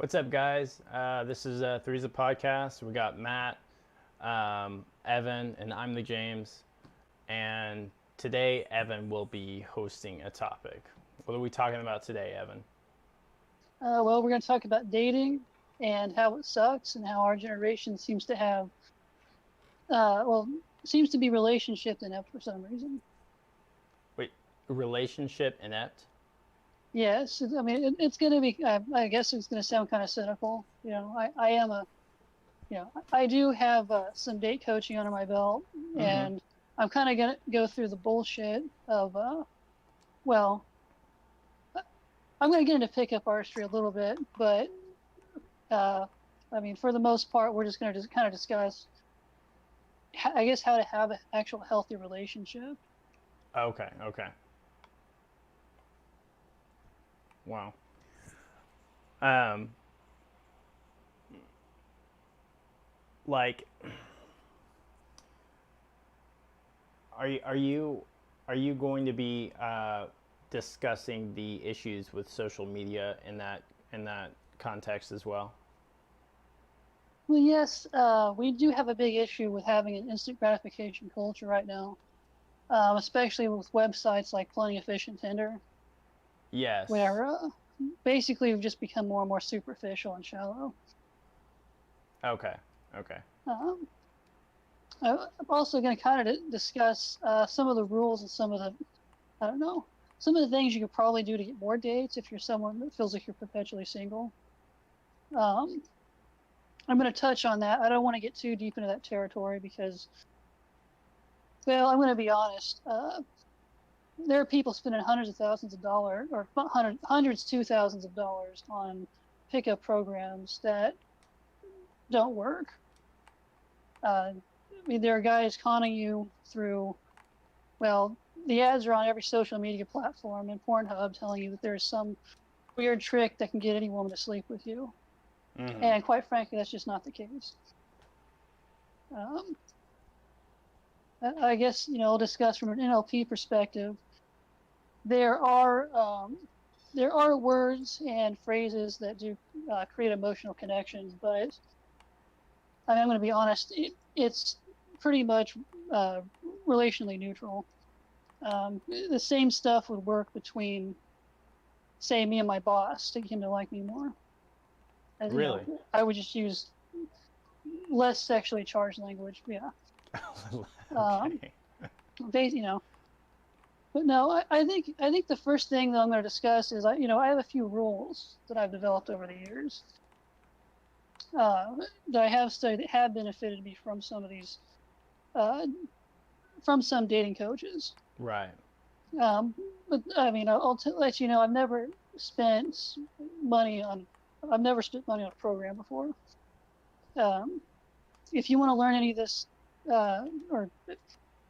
What's up, guys? This is Three's a Podcast. We got Matt, Evan, and I'm the James. And today, Evan will be hosting a topic. What are we talking about today, Evan? Well, we're going to talk about dating and how it sucks and how our generation seems to have, well, seems to be relationship inept for some reason. Wait, relationship inept? Yes, I mean, it's going to be, I guess it's going to sound kind of cynical. I am I do have some date coaching under my belt, Mm-hmm. and I'm kind of going to go through the bullshit of, well, I'm going to get into pickup artistry a little bit, but, uh, I mean, for the most part, we're just going to just kind of discuss I guess how to have an actual healthy relationship. Okay, okay. Wow. Um, like, are you going to be discussing the issues with social media in that context as well? Well, yes, we do have a big issue with having an instant gratification culture right now, especially with websites like Plenty of Fish and Tinder, Yes. where basically we've just become more and more superficial and shallow. Okay. Okay. Um, I'm also going to kind of discuss some of the rules and some of the, I don't know, some of the things you could probably do to get more dates if you're someone that feels like you're perpetually single. Um, I'm going to touch on that. I don't want to get too deep into that territory because, well, I'm going to be honest. There are people spending hundreds of thousands of dollars or hundreds to thousands of dollars on pickup programs that don't work. I mean, there are guys conning you through, well, the ads are on every social media platform and Pornhub telling you that there's some weird trick that can get any woman to sleep with you. Mm-hmm. And quite frankly, that's just not the case. Um, I guess, I'll discuss from an NLP perspective. There are um, there are words and phrases that do create emotional connections, but I mean, I'm going to be honest. It's pretty much uh, relationally neutral. The same stuff would work between, say, me and my boss to get him to like me more. As Really? I would just use less sexually charged language. Yeah. Um, Okay. you know, but no, I think the first thing that I'm going to discuss is I have a few rules that I've developed over the years uh, that I have studied that have benefited me from some of these uh, from some dating coaches. Right. Um, but I mean, let you know spent money on I've never spent money on a program before. Um, if you want to learn any of this, or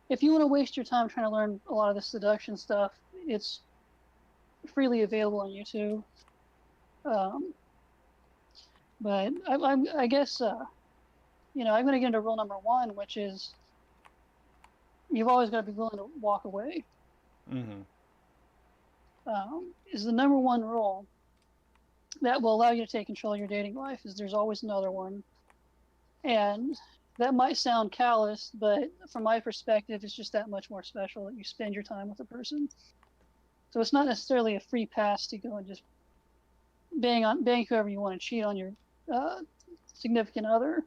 if you want to waste your time trying to learn a lot of this seduction stuff, it's freely available on YouTube. Um, but I guess I'm going to get into rule number one, which is you've always got to be willing to walk away. Mm-hmm. Is the number one rule that will allow you to take control of your dating life. Is there's always another one, and that might sound callous, but from my perspective, it's just that much more special that you spend your time with a person. So it's not necessarily a free pass to go and just bang whoever you want and cheat on your uh, significant other.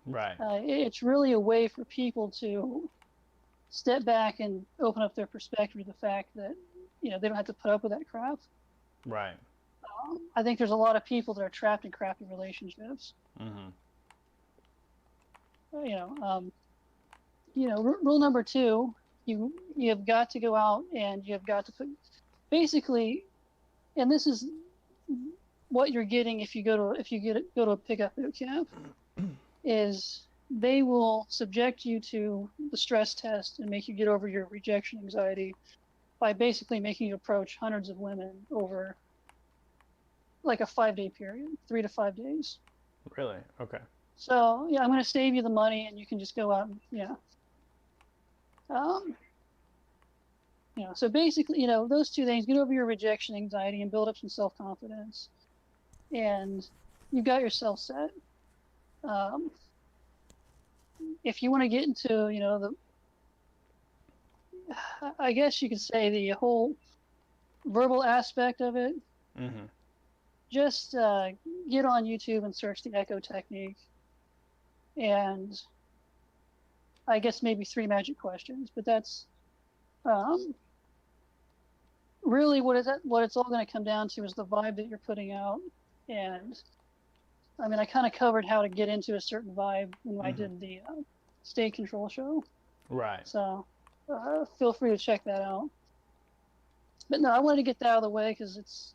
Right. It's really a way for people to step back and open up their perspective to the fact that they don't have to put up with that crap. Right. I think there's a lot of people that are trapped in crappy relationships. Mm-hmm. Uh, you know, um, rule number two, you have got to go out and you have got to put basically, and this is what you're getting if you go to a pickup boot camp, is they will subject you to the stress test and make you get over your rejection anxiety by basically making you approach hundreds of women over like a 5 day period, 3 to 5 days. Really? Okay. So yeah, I'm going to save you the money, and you can just go out and Um, so basically, those two things: get over your rejection anxiety and build up some self confidence. and you've got yourself set. Um, if you want to get into, I guess you could say the whole verbal aspect of it, Mm-hmm. just get on YouTube and search the echo technique, and I guess maybe 3 magic questions. But that's um, really what it's all going to come down to is the vibe that you're putting out. And I mean, I kind of covered how to get into a certain vibe when I Mm-hmm. did the state control show. Right. So feel free to check that out. But no, I wanted to get that out of the way because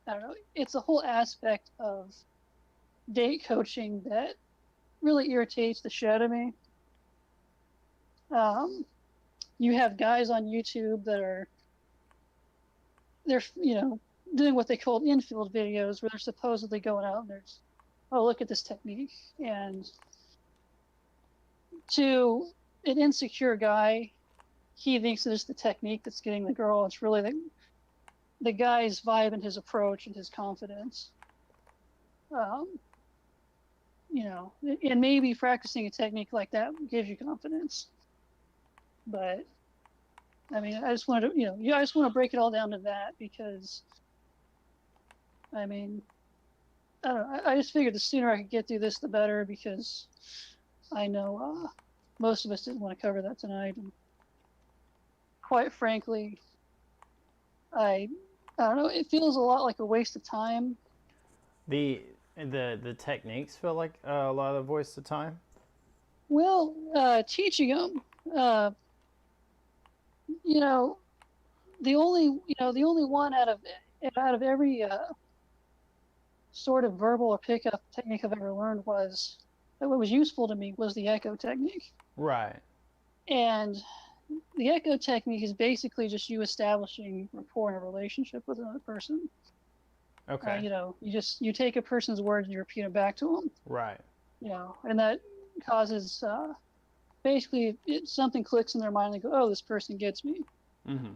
I don't know, it's a whole aspect of date coaching that really irritates the shit out of me. Um, you have guys on YouTube that they're doing what they call infield videos where they're supposedly going out and there's, oh, look at this technique. And to an insecure guy, he thinks that it's the technique that's getting the girl. It's really the guy's vibe and his approach and his confidence. Um, and maybe practicing a technique like that gives you confidence. But I mean, I just wanted to, I just want to break it all down to that because, I mean, I don't know. I just figured the sooner I could get through this, the better because I know most of us didn't want to cover that tonight. And quite frankly, I don't know. It feels a lot like a waste of time. The techniques feel like a lot of waste of time. Well, teaching them, uh, you know, the only one out of every sort of verbal or pickup technique I've ever learned was that what was useful to me was the echo technique. Right. And the echo technique is basically just you establishing rapport in a relationship with another person. Okay. You take a person's words and you repeat them back to them. Right. And that causes basically something clicks in their mind. And they go, "Oh, this person gets me." Mm-hmm.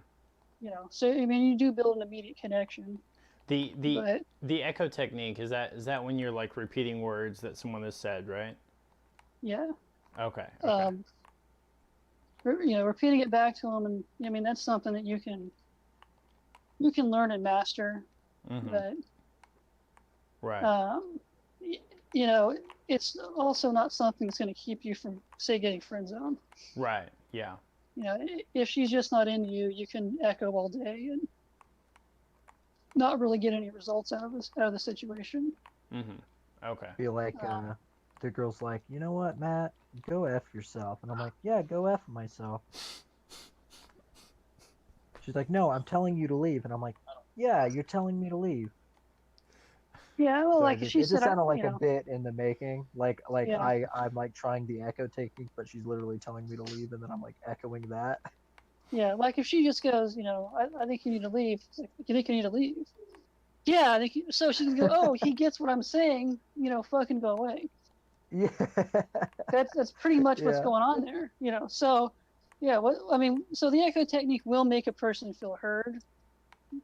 So I mean, you do build an immediate connection, The the but the echo technique is that when you're like repeating words that someone has said, right? yeah, Okay. Okay. um, repeating it back to them, and I mean that's something that you can learn and master. Mm-hmm. But Right. um, you know, it's also not something that's going to keep you from, say, getting friend zoned. Right. Yeah. If she's just not into you, you can echo all day and not really get any results out of the situation. Mm-hmm. Okay. Feel like Um, the girl's like, you know what, Matt, go F yourself. And I'm like, yeah, go F myself. She's like, no, I'm telling you to leave. And I'm like, yeah, you're telling me to leave. yeah, well, So like if she it just said, sounded like a bit in the making. Like yeah, I'm like trying the echo technique, but she's literally telling me to leave, and then I'm like echoing that. yeah, like if she just goes, I think you need to leave. It's like, you think you need to leave? Yeah, I think so. She can go, oh, he gets what I'm saying. Fucking go away. Yeah. That's pretty much what's Yeah. going on there. So yeah, so the echo technique will make a person feel heard,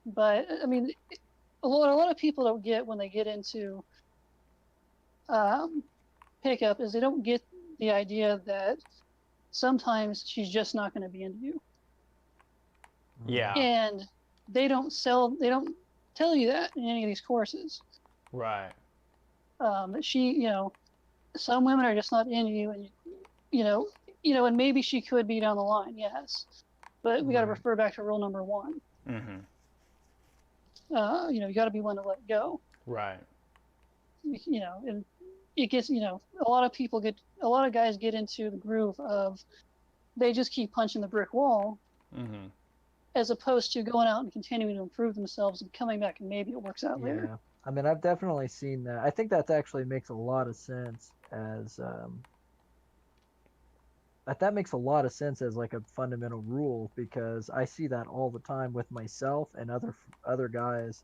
but I mean, a lot of people don't get when they get into pickup is they don't get the idea that sometimes she's just not going to be into you, Yeah. and they don't tell you that in any of these courses. Right. That some women are just not into you, and and maybe she could be down the line, yes, but we got to Right. refer back to rule number 1. Mm-hmm. You got to be willing to let it go. Right. And it gets, a lot of guys get into the groove of they just keep punching the brick wall, Mm-hmm. as opposed to going out and continuing to improve themselves and coming back and maybe it works out later. Yeah. I mean, I've definitely seen that. I think that actually makes a lot of sense that makes a lot of sense as like a fundamental rule because I see that all the time with myself and other guys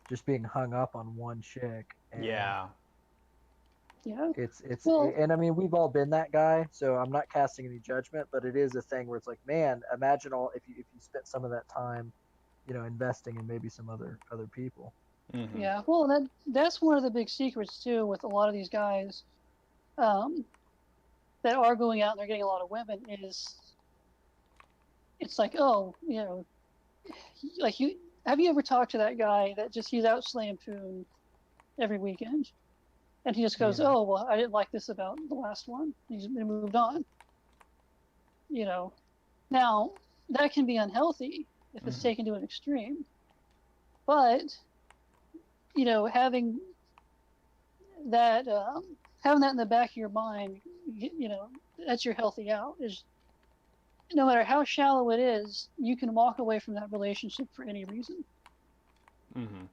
just being hung up on one chick. And Yeah. Yeah. it's Well, and I mean we've all been that guy, so I'm not casting any judgment, but it is a thing where it's like, man, imagine all if you spent some of that time, investing in maybe some other people. Mm-hmm. Yeah, well, that's one of the big secrets too with a lot of these guys that are going out and they're getting a lot of women is it's like, oh, like have you ever talked to that guy that just he's out slaying poon every weekend, and he just goes, Yeah. oh well, I didn't like this about the last one. He's moved on. Now that can be unhealthy if it's Mm-hmm. taken to an extreme, but having that in the back of your mind, that's your healthy out. Is no matter how shallow it is, you can walk away from that relationship for any reason. Mm-hmm.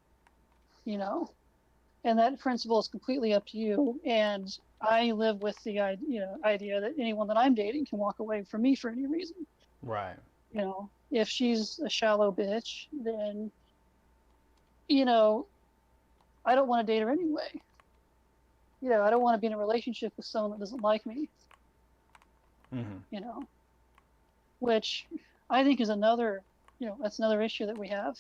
And that principle is completely up to you. And I live with the idea that anyone that I'm dating can walk away from me for any reason. Right. If she's a shallow bitch, then I don't want to date her anyway. I don't want to be in a relationship with someone that doesn't like me. Mm-hmm. Which I think is another that's another issue that we have.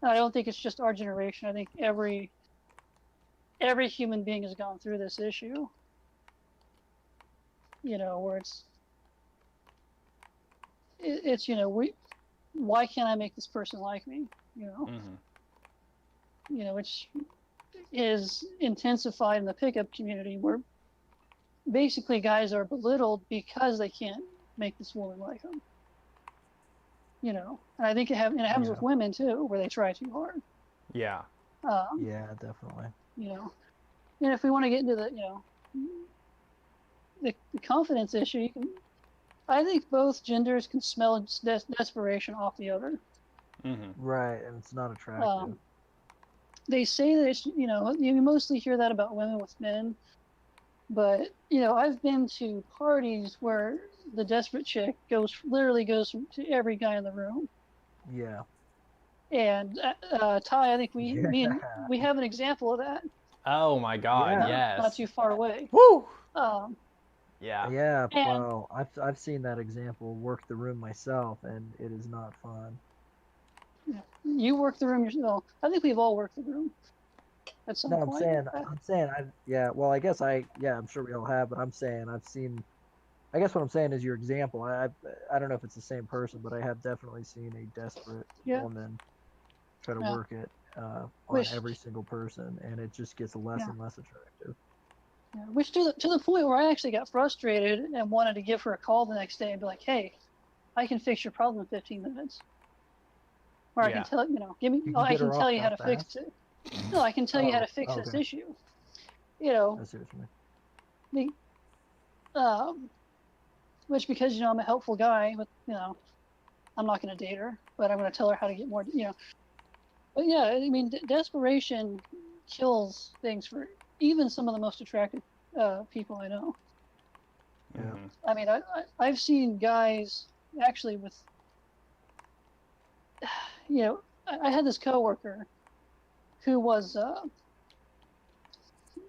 I don't think it's just our generation. I think every human being has gone through this issue. Where it's why can't I make this person like me? Mm-hmm. Which is intensified in the pickup community, where basically guys are belittled because they can't make this woman like them. And I think it happens with women too, where they try too hard. Yeah. Yeah, definitely. And if we want to get into the confidence issue, I think both genders can smell desperation off the other. Mm-hmm. Right, and it's not attractive. They say that it's, you mostly hear that about women with men, but I've been to parties where the desperate chick literally goes to every guy in the room. Yeah. And Ty, I think we have an example of that. Oh my God! Yeah. Yes. Not too far away. Woo. Yeah. Yeah. Well, I've seen that example work the room myself, and it is not fun. You work the room yourself. I think we've all worked the room at some No, point. I'm saying, well, I guess I'm sure we all have, but I'm saying I've seen. I guess what I'm saying is your example. I don't know if it's the same person, but I have definitely seen a desperate woman try to work it on every single person, and it just gets less and less attractive. Yeah, which to the point where I actually got frustrated and wanted to give her a call the next day and be like, "Hey, I can fix your problem in 15 minutes." Or I can tell I can tell you how to fix it. No, I can tell you how to fix this issue. I see what you mean. Which because I'm a helpful guy, but I'm not going to date her, but I'm going to tell her how to get more. But yeah, I mean, desperation kills things for even some of the most attractive people I know. Yeah. I mean, I've seen guys actually with. I had this coworker who was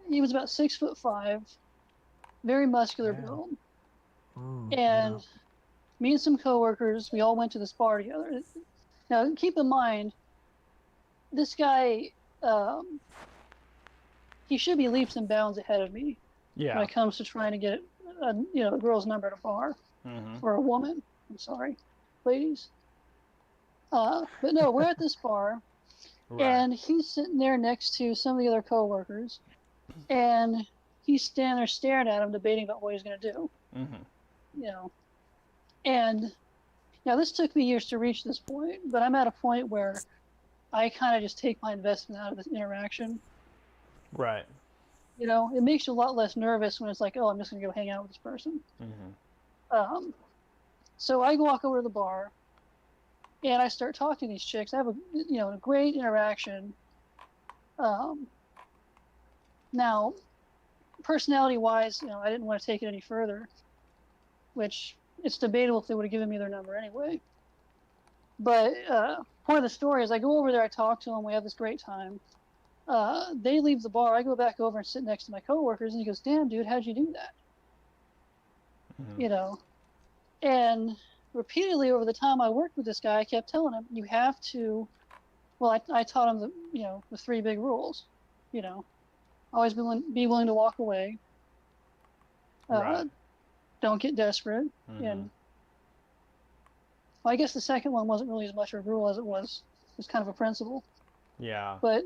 he was about 6'5", very muscular build, and me and some coworkers, we all went to this bar together. Now, keep in mind, this guy, he should be leaps and bounds ahead of me when it comes to trying to get a girl's number at a bar or a woman. I'm sorry, ladies. But no, we're at this bar, and he's sitting there next to some of the other coworkers, and he's standing there staring at him, debating about what he's going to do. And now this took me years to reach this point, but I'm at a point where I kind of just take my investment out of this interaction. Right. It makes you a lot less nervous when it's like, oh, I'm just going to go hang out with this person. So I walk over to the bar, and I start talking to these chicks. I have a great interaction. Now, personality-wise, I didn't want to take it any further, which it's debatable if they would have given me their number anyway. But point of the story is I go over there, I talk to them, we have this great time. They leave the bar, I go back over and sit next to my coworkers, and he goes, "Damn, dude, how'd you do that?" And repeatedly over the time I worked with this guy, I kept telling him, you have to well, I taught him the 3 big rules. Always be willing to walk away. Right. Don't get desperate. Mm-hmm. And well, I guess the second one wasn't really as much a rule as it was kind of a principle. Yeah. But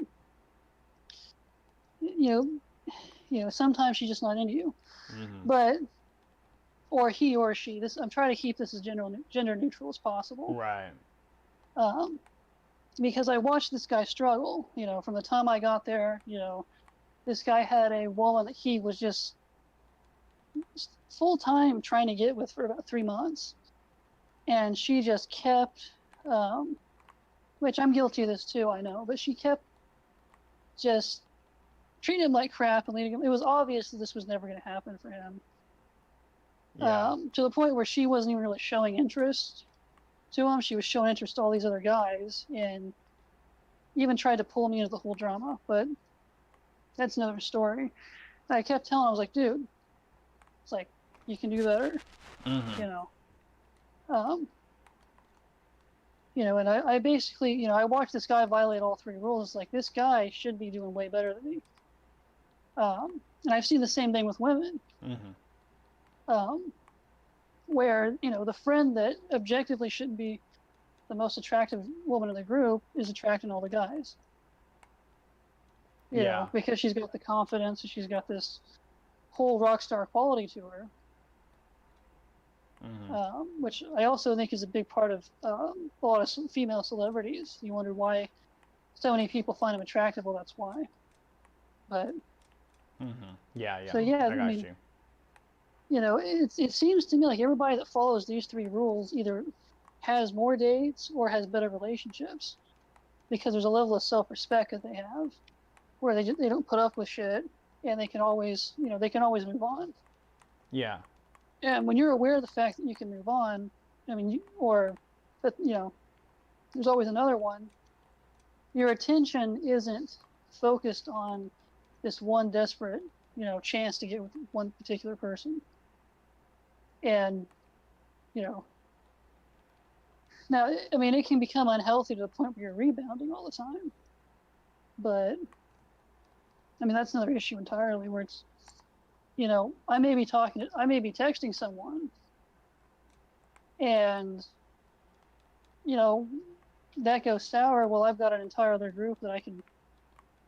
sometimes she's just not into you. Mm-hmm. But or he or she. I'm trying to keep this as gender neutral as possible. Right. Because I watched this guy struggle. From the time I got there, this guy had a woman that he was just full time trying to get with for about 3 months, and she just kept, which I'm guilty of this too, I know, but she kept just treating him like crap and leading him. It was obvious that this was never going to happen for him. Yeah. To the point where she wasn't even really showing interest to him. She was showing interest to all these other guys, and even tried to pull me into the whole drama. But that's another story. I kept telling him, I was like, dude, it's like, you can do better. Mm-hmm. And I basically, I watched this guy violate all 3 rules. It's like, this guy should be doing way better than me. And I've seen the same thing with women. Mm-hmm. Where, the friend that objectively shouldn't be the most attractive woman in the group is attracting all the guys. Yeah. Because she's got the confidence and she's got this whole rock star quality to her. Mm-hmm. Which I also think is a big part of a lot of female celebrities. You wonder why so many people find them attractive. Well, that's why. But Mm-hmm. Yeah. so yeah, I got you. It seems to me like everybody that follows these 3 rules either has more dates or has better relationships, because there's a level of self-respect that they have, where they don't put up with shit, and they can always move on. Yeah. And when you're aware of the fact that you can move on, there's always another one. Your attention isn't focused on this one desperate, chance to get with one particular person. And, now, it can become unhealthy to the point where you're rebounding all the time. But, that's another issue entirely, where it's, I may be texting someone, and, that goes sour. Well, I've got an entire other group that I can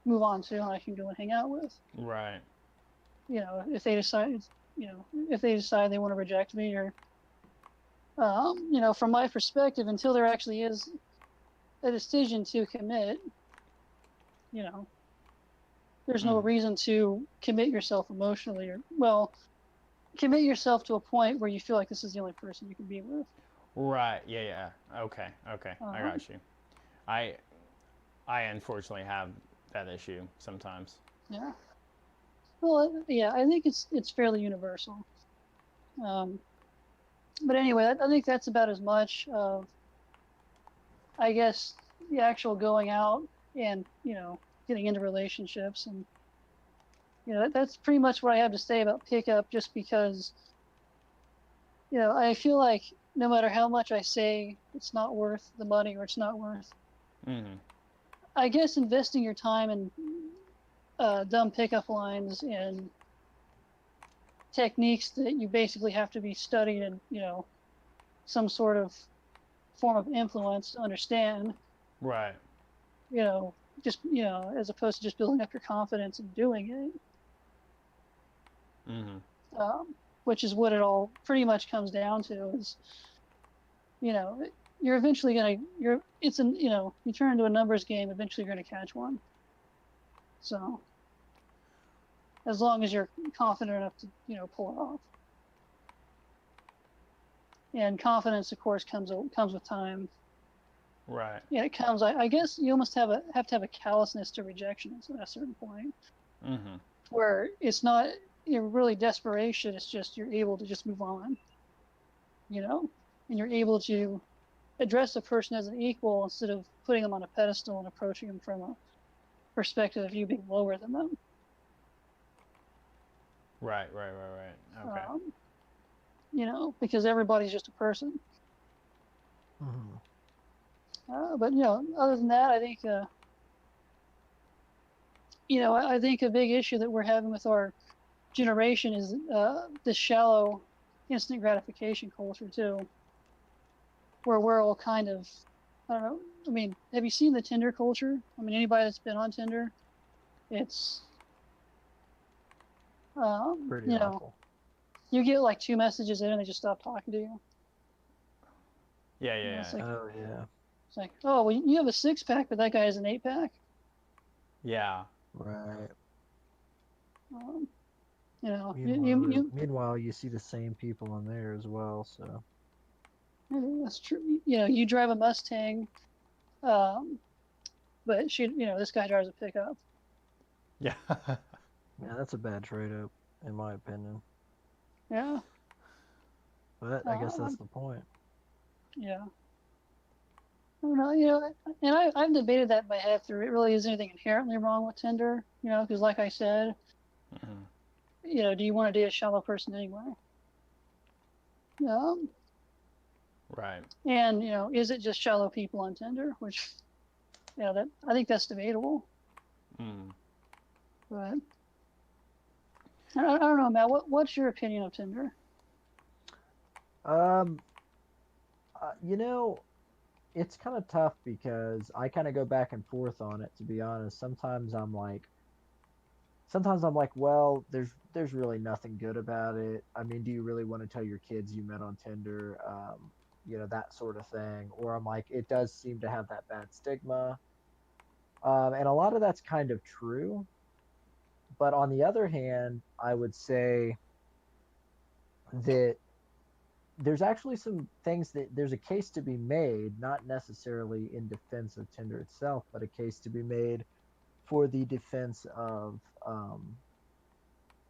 move on to, and I can go and hang out with. Right. If they decide they want to reject me, or, from my perspective, until there actually is a decision to commit, there's no reason to commit yourself emotionally, or, commit yourself to a point where you feel like this is the only person you can be with. Right. Yeah. Okay. I got you. I unfortunately have that issue sometimes. Yeah. Well, yeah, I think it's fairly universal. But anyway, I think that's about as much of, I guess, the actual going out and, getting into relationships. And, that's pretty much what I have to say about pickup, just because, I feel like no matter how much I say it's not worth the money, or it's not worth, Mm-hmm. I guess, investing your time in dumb pickup lines and techniques that you basically have to be studied in, some sort of form of influence to understand. Right. Just, as opposed to just building up your confidence and doing it. Mm-hmm. Which is what it all pretty much comes down to, is, you're eventually you turn into a numbers game, eventually you're going to catch one. So, as long as you're confident enough to, pull it off. And confidence, of course, comes with time. Right. Yeah, it comes. I guess you almost have to have a callousness to rejection at a certain point. Mm-hmm. Where it's not really desperation. It's just you're able to just move on. And you're able to address a person as an equal, instead of putting them on a pedestal and approaching them from a perspective of you being lower than them. Right. Okay. Because everybody's just a person. Mm-hmm. But other than that, I think I think a big issue that we're having with our generation is this shallow, instant gratification culture too, where we're all kind of, I don't know. I mean, have you seen the Tinder culture? I mean, anybody that's been on Tinder, it's Pretty awful. you get like 2 messages in and they just stop talking to you. Yeah, yeah, It's yeah. like, Oh yeah. it's like, oh, well, you have a 6-pack, but that guy has an 8-pack. Yeah. Right. Meanwhile, you see the same people on there as well. So that's true. You drive a Mustang, but this guy drives a pickup. Yeah. yeah, that's a bad trade-up, in my opinion. Yeah. But I guess that's the point. Yeah. I don't know, and I've debated that in my head through. It really is anything inherently wrong with Tinder, because like I said, do you want to date a shallow person anyway? Right. And is it just shallow people on Tinder? Which, that I think that's debatable. But I don't know, Matt. What's your opinion of Tinder? It's kind of tough because I kind of go back and forth on it. To be honest, sometimes I'm like, well, there's really nothing good about it. I mean, do you really want to tell your kids you met on Tinder? That sort of thing. Or I'm like, it does seem to have that bad stigma. And a lot of that's kind of true. But on the other hand, I would say that there's actually some things that there's a case to be made, not necessarily in defense of Tinder itself, but a case to be made for the defense of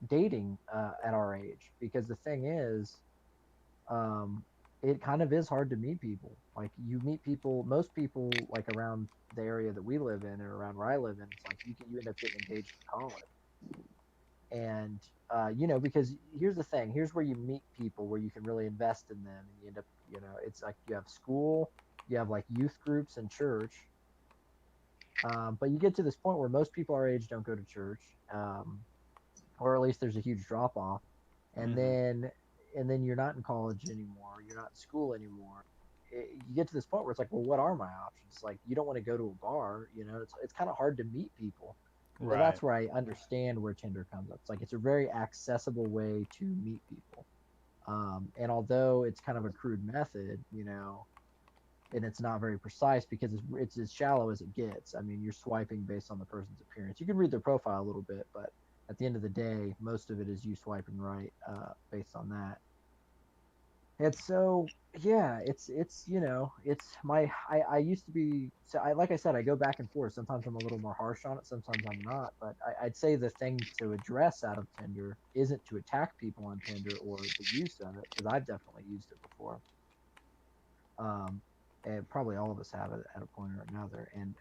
dating at our age. Because the thing is, it kind of is hard to meet people. Like you meet people, most people like around the area that we live in or around where I live in, it's like you end up getting engaged in college. And because here's the thing, here's where you meet people where you can really invest in them, and you end up, it's like you have school, you have like youth groups and church, but you get to this point where most people our age don't go to church, or at least there's a huge drop off, and then you're not in college anymore, you're not in school anymore. You get to this point where it's like, well, what are my options? Like, you don't want to go to a bar, it's kind of hard to meet people. Right. So that's where I understand where Tinder comes up. It's like it's a very accessible way to meet people. And although it's kind of a crude method, and it's not very precise because it's as shallow as it gets. I mean, you're swiping based on the person's appearance. You can read their profile a little bit, but at the end of the day, most of it is you swiping right based on that. And so, yeah, it's I used to be, so like I said, I go back and forth. Sometimes I'm a little more harsh on it, sometimes I'm not. But I'd say the thing to address out of Tinder isn't to attack people on Tinder or the use of it, because I've definitely used it before. And probably all of us have it at a point or another. And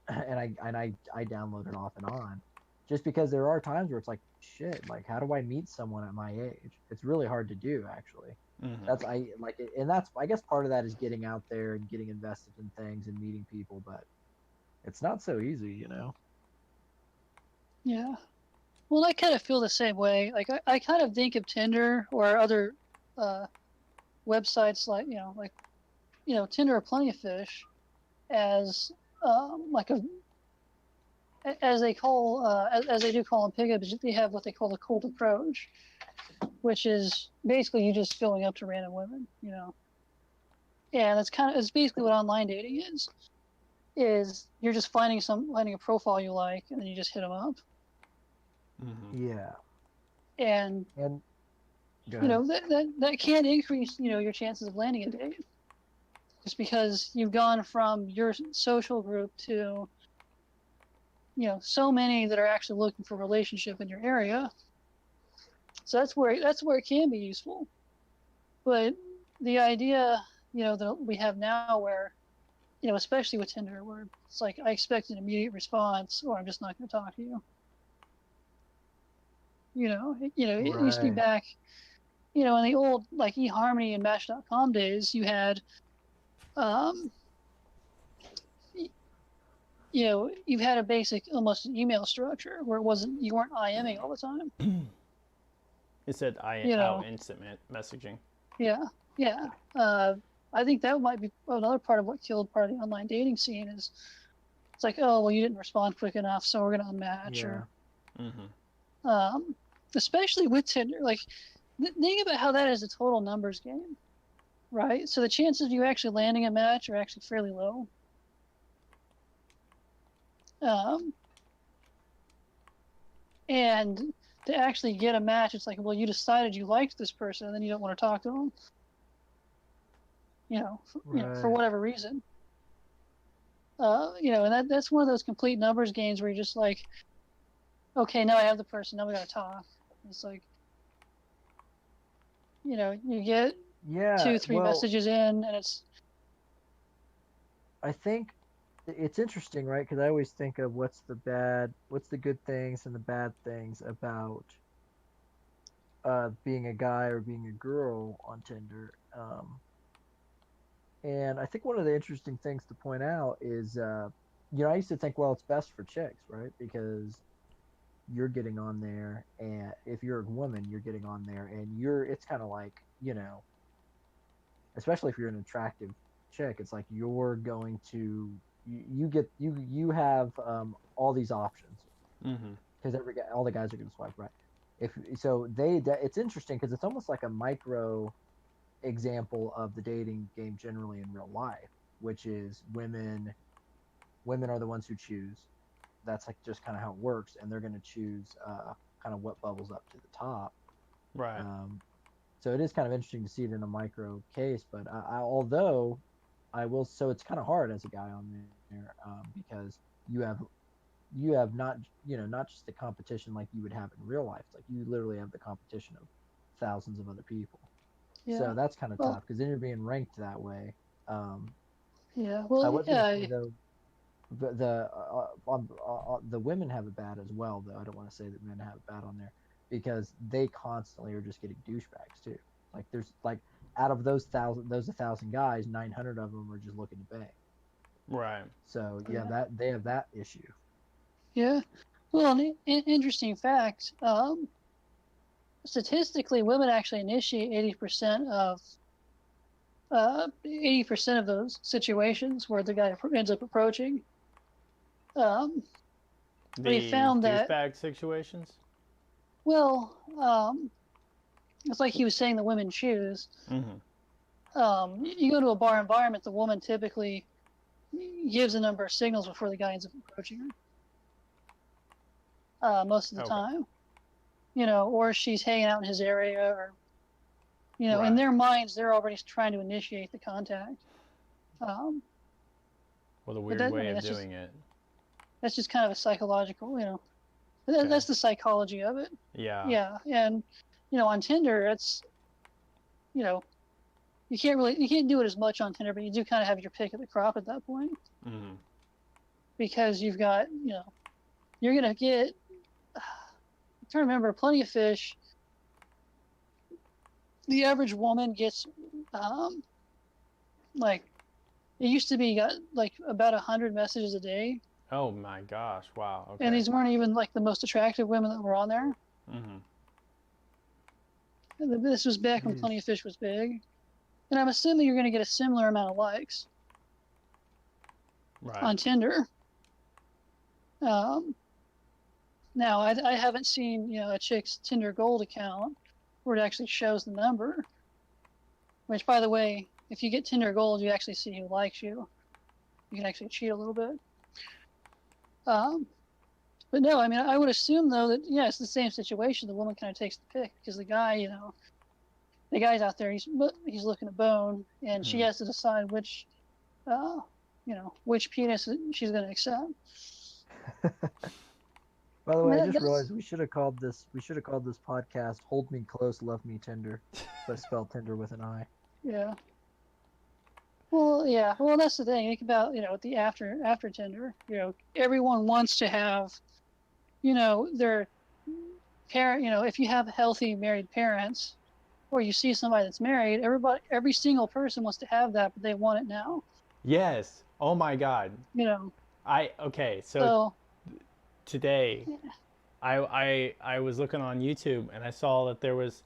I download it off and on, just because there are times where it's like, shit, like how do I meet someone at my age? It's really hard to do, actually. That's and that's, I guess, part of that is getting out there and getting invested in things and meeting people, but it's not so easy, Yeah. Well, I kind of feel the same way. Like I kind of think of Tinder or other websites like Tinder or Plenty of Fish as like as they call as they do call them pickups. They have what they call the cold approach, which is basically you just filling up to random women, and it's basically what online dating is you're just finding a profile you like, and then you just hit them up. Yeah. And that can increase your chances of landing a date, just because you've gone from your social group to so many that are actually looking for a relationship in your area. So that's where it can be useful. But the idea that we have now, where especially with Tinder, where it's like I expect an immediate response, or I'm just not going to talk to you. It used to be back, in the old like eHarmony and Match.com days, you had you've had a basic almost email structure where you weren't IMing all the time. It said instant messaging. Yeah, yeah. I think that might be another part of what killed part of the online dating scene is it's like, oh, well, you didn't respond quick enough, so we're going to unmatch. Yeah. Or, especially with Tinder. Like, think about how that is a total numbers game, right? So the chances of you actually landing a match are actually fairly low. And to actually get a match, it's like, well, you decided you liked this person, and then you don't want to talk to them. For whatever reason. And that's one of those complete numbers games where you're just like, okay, now I have the person, now we gotta talk. It's like, you get 2-3 messages in, and it's. I think it's interesting, right? Because I always think of what's the good things and the bad things about being a guy or being a girl on Tinder. And I think one of the interesting things to point out is, I used to think, well, it's best for chicks, right? Because you're getting on there, and if you're a woman, you're getting on there, and it's kind of like, especially if you're an attractive chick, it's like you're going to, you have all these options. Because all the guys are going to swipe right. It's interesting because it's almost like a micro example of the dating game generally in real life, which is women are the ones who choose. That's like just kind of how it works, and they're going to choose kind of what bubbles up to the top, right? So it is kind of interesting to see it in a micro case, but so it's kind of hard as a guy on there because you have not just the competition like you would have in real life. Like you literally have the competition of thousands of other people. Yeah. So that's kind of tough because then you're being ranked that way. Yeah. Well, say, though, the women have it bad as well, though. I don't want to say that men have it bad on there because they constantly are just getting douchebags too. Like there's like out of those 1,000 guys, 900 of them are just looking to bang. Right. So that they have that issue. Yeah. Well, an interesting fact. Statistically, women actually initiate 80% of 80% of those situations where the guy ends up approaching. We found that douchebag situations. Well, it's like he was saying the women choose. You go to a bar environment, the woman typically gives a number of signals before the guy ends up approaching her. Most of the time. Or she's hanging out in his area, or right. In their minds, they're already trying to initiate the contact. Well, the weird way of doing it. That's just kind of a psychological, that's the psychology of it. Yeah. Yeah, and on Tinder, it's, you can't do it as much on Tinder, but you do kind of have your pick of the crop at that point. Because you've got, you're gonna get. I'm trying to remember, Plenty of Fish. The average woman gets, like, it used to be got like about 100 messages a day. Oh my gosh! Wow. Okay. And these weren't even like the most attractive women that were on there. This was back when Plenty of Fish was big, and I'm assuming you're going to get a similar amount of likes. Right. On Tinder. Now, I haven't seen, a chick's Tinder Gold account where it actually shows the number. Which, by the way, if you get Tinder Gold, you actually see who likes you. You can actually cheat a little bit. But no, I mean, I would assume, though, that, it's the same situation. The woman kind of takes the pick because the guy, the guy's out there, he's looking to bone, and she has to decide which penis she's going to accept. By the way, I just realized we should have called this podcast "Hold Me Close, Love Me Tender," but spelled Tinder with an I. Yeah. Well, yeah. Well, that's the thing. Think about the after Tinder. Everyone wants to have, their parent. If you have healthy married parents, or you see somebody that's married, every single person wants to have that, but they want it now. Yes. Oh my God. So today, I was looking on YouTube and I saw that there was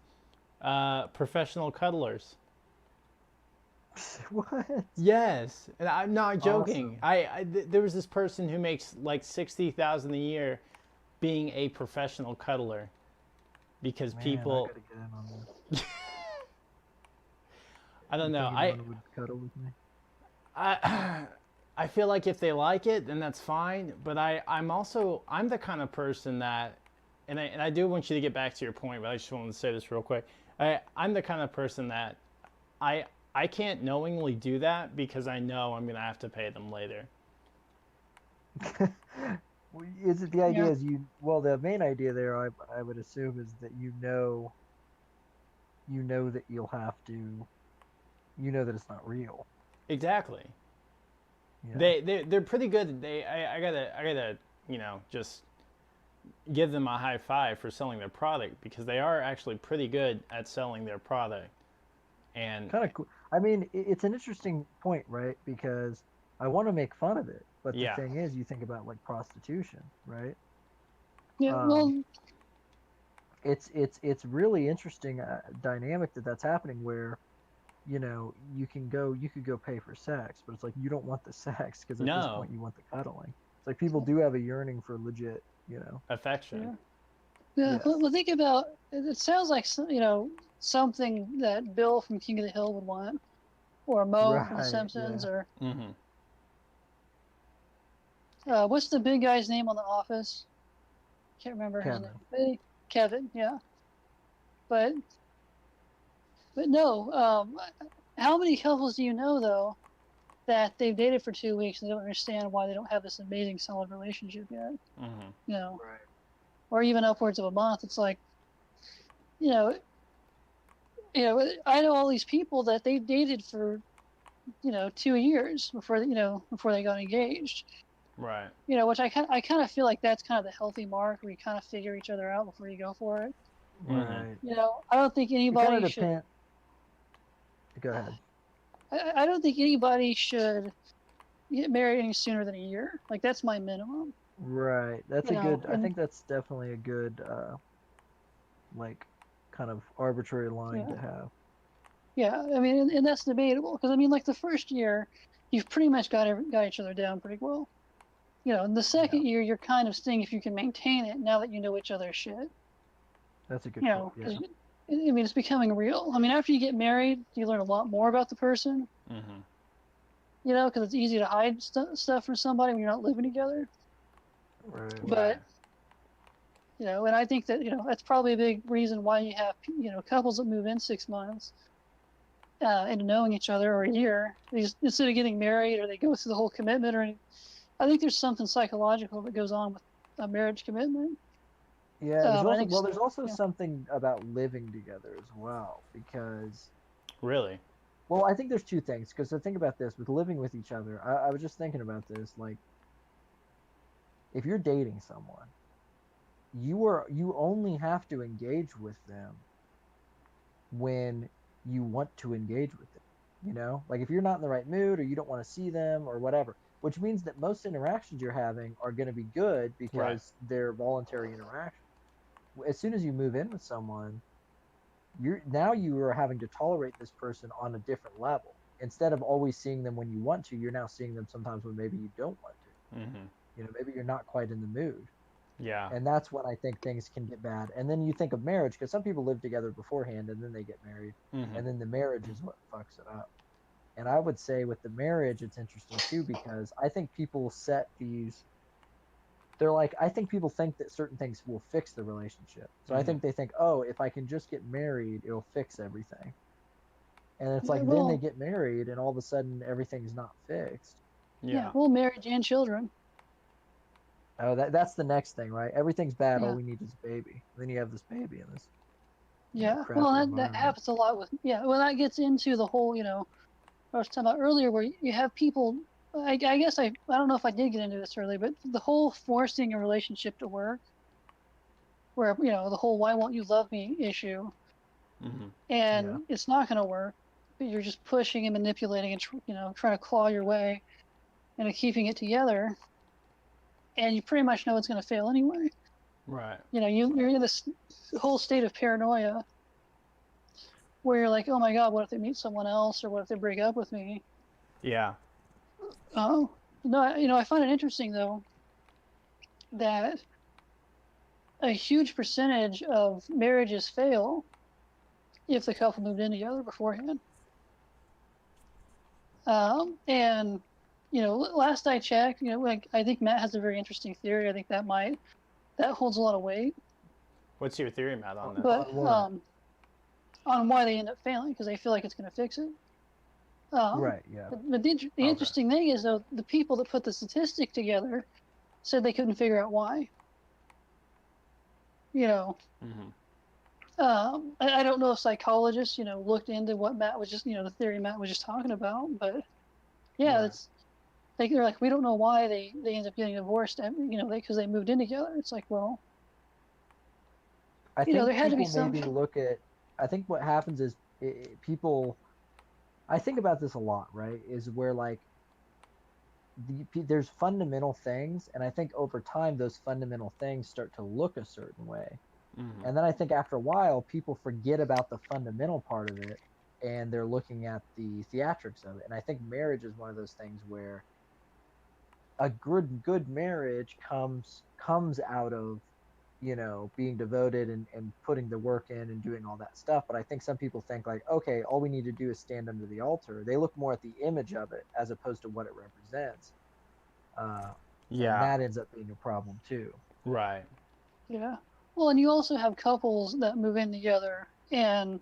professional cuddlers. What? Yes, and I'm not joking. Awesome. There was this person who makes like 60,000 a year, being a professional cuddler, because Man, I people. gotta get in on this. I don't You know. think anyone would cuddle with me? I I feel like if they like it, then that's fine. But I'm the kind of person that, and I do want you to get back to your point, but I just wanted to say this real quick. I'm the kind of person that I I can't knowingly do that because I know I'm gonna have to pay them later. Is it the idea Yeah. is well, the main idea there I would assume is that you know that you'll have to you know that it's not real. Exactly. Yeah. They're pretty good. I gotta just give them a high five for selling their product, because they are actually pretty good at selling their product. And Kind of cool. I mean, it's an interesting point, right? Because I want to make fun of it, but the yeah, thing is, you think about like prostitution, right? Yeah. Um, Well, it's really interesting dynamic that's happening where you could go pay for sex, but it's like you don't want the sex because at this no point you want the cuddling. It's like people do have a yearning for legit, affection. yeah. Yeah. Yes. Well, think about it. It sounds like something that Bill from King of the Hill would want, or Mo from The Right. Simpsons, Yeah. or Mm-hmm. what's the big guy's name on The Office? Can't remember his name. Kevin. Kevin. Yeah. But no. How many couples do you know though that they've dated for 2 weeks and they don't understand why they don't have this amazing solid relationship yet? Mm-hmm. You know, Right. or even upwards of a month. It's like, you know, I know all these people that they dated for 2 years before they got engaged. Right. Which I kind of feel like that's kind of the healthy mark where you kind of figure each other out before you go for it. Mm-hmm. Right. I don't think It kind of anybody should. depends. Go ahead. I don't think anybody should get married any sooner than a year. Like that's my minimum. Right. That's a good. I And think that's definitely a good, like, kind of arbitrary line yeah, to have. yeah. I mean, and that's debatable because I mean, like the first year, you've pretty much got each other down pretty well. In the Yeah. second year, you're kind of seeing if you can maintain it now that you know each other's shit. That's a good point. Yeah. Because I mean, it's becoming real. I mean, after you get married, you learn a lot more about the person. Mm-hmm. Because it's easy to hide stuff from somebody when you're not living together. Right. Right. But and I think that that's probably a big reason why you have couples that move in 6 months into knowing each other, or a year. They just, instead of getting married, or they go through the whole commitment, or anything. I think there's something psychological that goes on with a marriage commitment. Yeah. There's I also think there's also yeah, something about living together as well because Really. well, I think there's two things because the thing about this with living with each other, I was just thinking about this. Like, if you're dating someone, you only have to engage with them when you want to engage with them. Like if you're not in the right mood or you don't want to see them or whatever, which means that most interactions you're having are going to be good Right. because they're voluntary interactions. As soon as you move in with someone, you are having to tolerate this person on a different level. Instead of always seeing them when you want to, you're now seeing them sometimes when maybe you don't want to. Mm-hmm. Maybe you're not quite in the mood. Yeah. And that's when I think things can get bad. And then you think of marriage because some people live together beforehand and then they get married, Mm-hmm. and then the marriage is what fucks it up. And I would say with the marriage, it's interesting too because I think people set these. They're like, I think people think that certain things will fix the relationship. So I Mm-hmm. think they think, oh, if I can just get married, it'll fix everything. And it's like then they well, get married and all of a sudden everything's not fixed. Yeah. well, marriage and children. Oh, that's the next thing, right? Everything's bad. All Yeah, we need is a baby. And then you have this baby in this, yeah. Well, crappy that environment. happens a lot with Well, that gets into the whole I was talking about earlier, where you have people. I guess I don't know if I did get into this earlier, but the whole forcing a relationship to work, where the whole "why won't you love me" issue, Mm-hmm. Yeah. and it's not going to work. But you're just pushing and manipulating and trying to claw your way into keeping it together. and you pretty much know it's going to fail anyway. Right. You know, you're in this whole state of paranoia where you're like, oh my God, what if they meet someone else, or what if they break up with me? Yeah. Oh, no, you know, I find it interesting though that a huge percentage of marriages fail if the couple moved in together beforehand. And you know, last I checked, you know, like I think Matt has a very interesting theory. I think that holds a lot of weight. What's your theory, Matt, on this? But On what? on why they end up failing, because they feel like it's going to fix it. Right. Yeah. But the Okay. interesting thing is, though, the people that put the statistic together said they couldn't figure out why. You know, I don't know if psychologists, you know, looked into what Matt was just, you know, the theory Matt was just talking about, but yeah, Right. it's like they're like, we don't know why they end up getting divorced, you know, because they moved in together. It's like, well, I you know, think there had to be people some. maybe look at. I think what happens is people. I think about this a lot, right? Is where like there's fundamental things, and I think over time those fundamental things start to look a certain way, and then I think after a while people forget about the fundamental part of it, and they're looking at the theatrics of it. And I think marriage is one of those things where a good marriage comes out of, you know, being devoted and putting the work in and doing all that stuff. But I think some people think like, okay, all we need to do is stand under the altar. They look more at the image of it as opposed to what it represents. Yeah. And that ends up being a problem too. Right. Yeah. Well, and you also have couples that move in together, and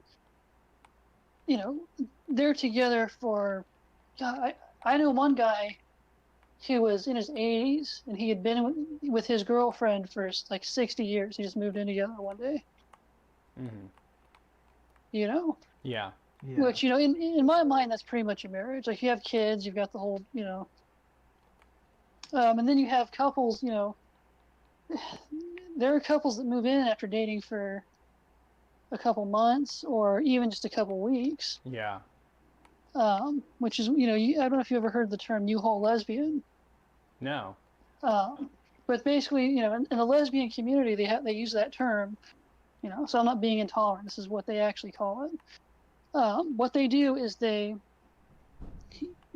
you know, they're together for. God, I know one guy who was in his 80s, and he had been with his girlfriend for like 60 years. He just moved in together one day. You know? Yeah. Yeah. Which, you know, in my mind, that's pretty much a marriage. Like, you have kids, you've got the whole, you know. And then you have couples, you know. There are couples that move in after dating for a couple months or even just a couple weeks. Yeah. Which is, you know, I don't know if you ever heard the term U-Haul lesbian. No. But basically, you know, in the lesbian community, they use that term, you know. So I'm not being intolerant. This is what they actually call it. What they do is they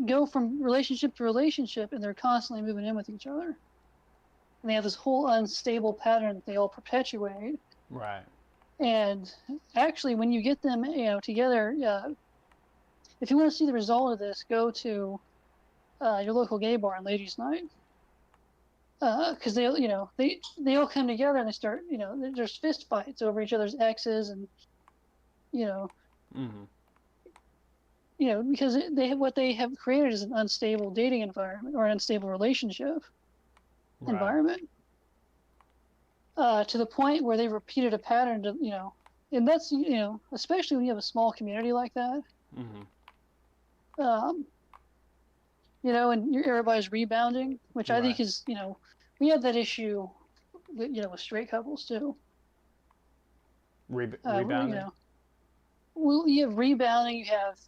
go from relationship to relationship, and they're constantly moving in with each other. And they have this whole unstable pattern that they all perpetuate. Right. And actually, when you get them, you know, together, if you want to see the result of this, go to your local gay bar on ladies' night. Because they, you know, they all come together and they start, you know, there's fist fights over each other's exes, and you know, because what they have created is an unstable dating environment or an unstable relationship environment. To the point where they've repeated a pattern to, you know, and that's, you know, especially when you have a small community like that. You know, and everybody's rebounding, which I think is, you know, we have that issue, you know, with straight couples too. Rebounding? You know, well, you have rebounding. You have,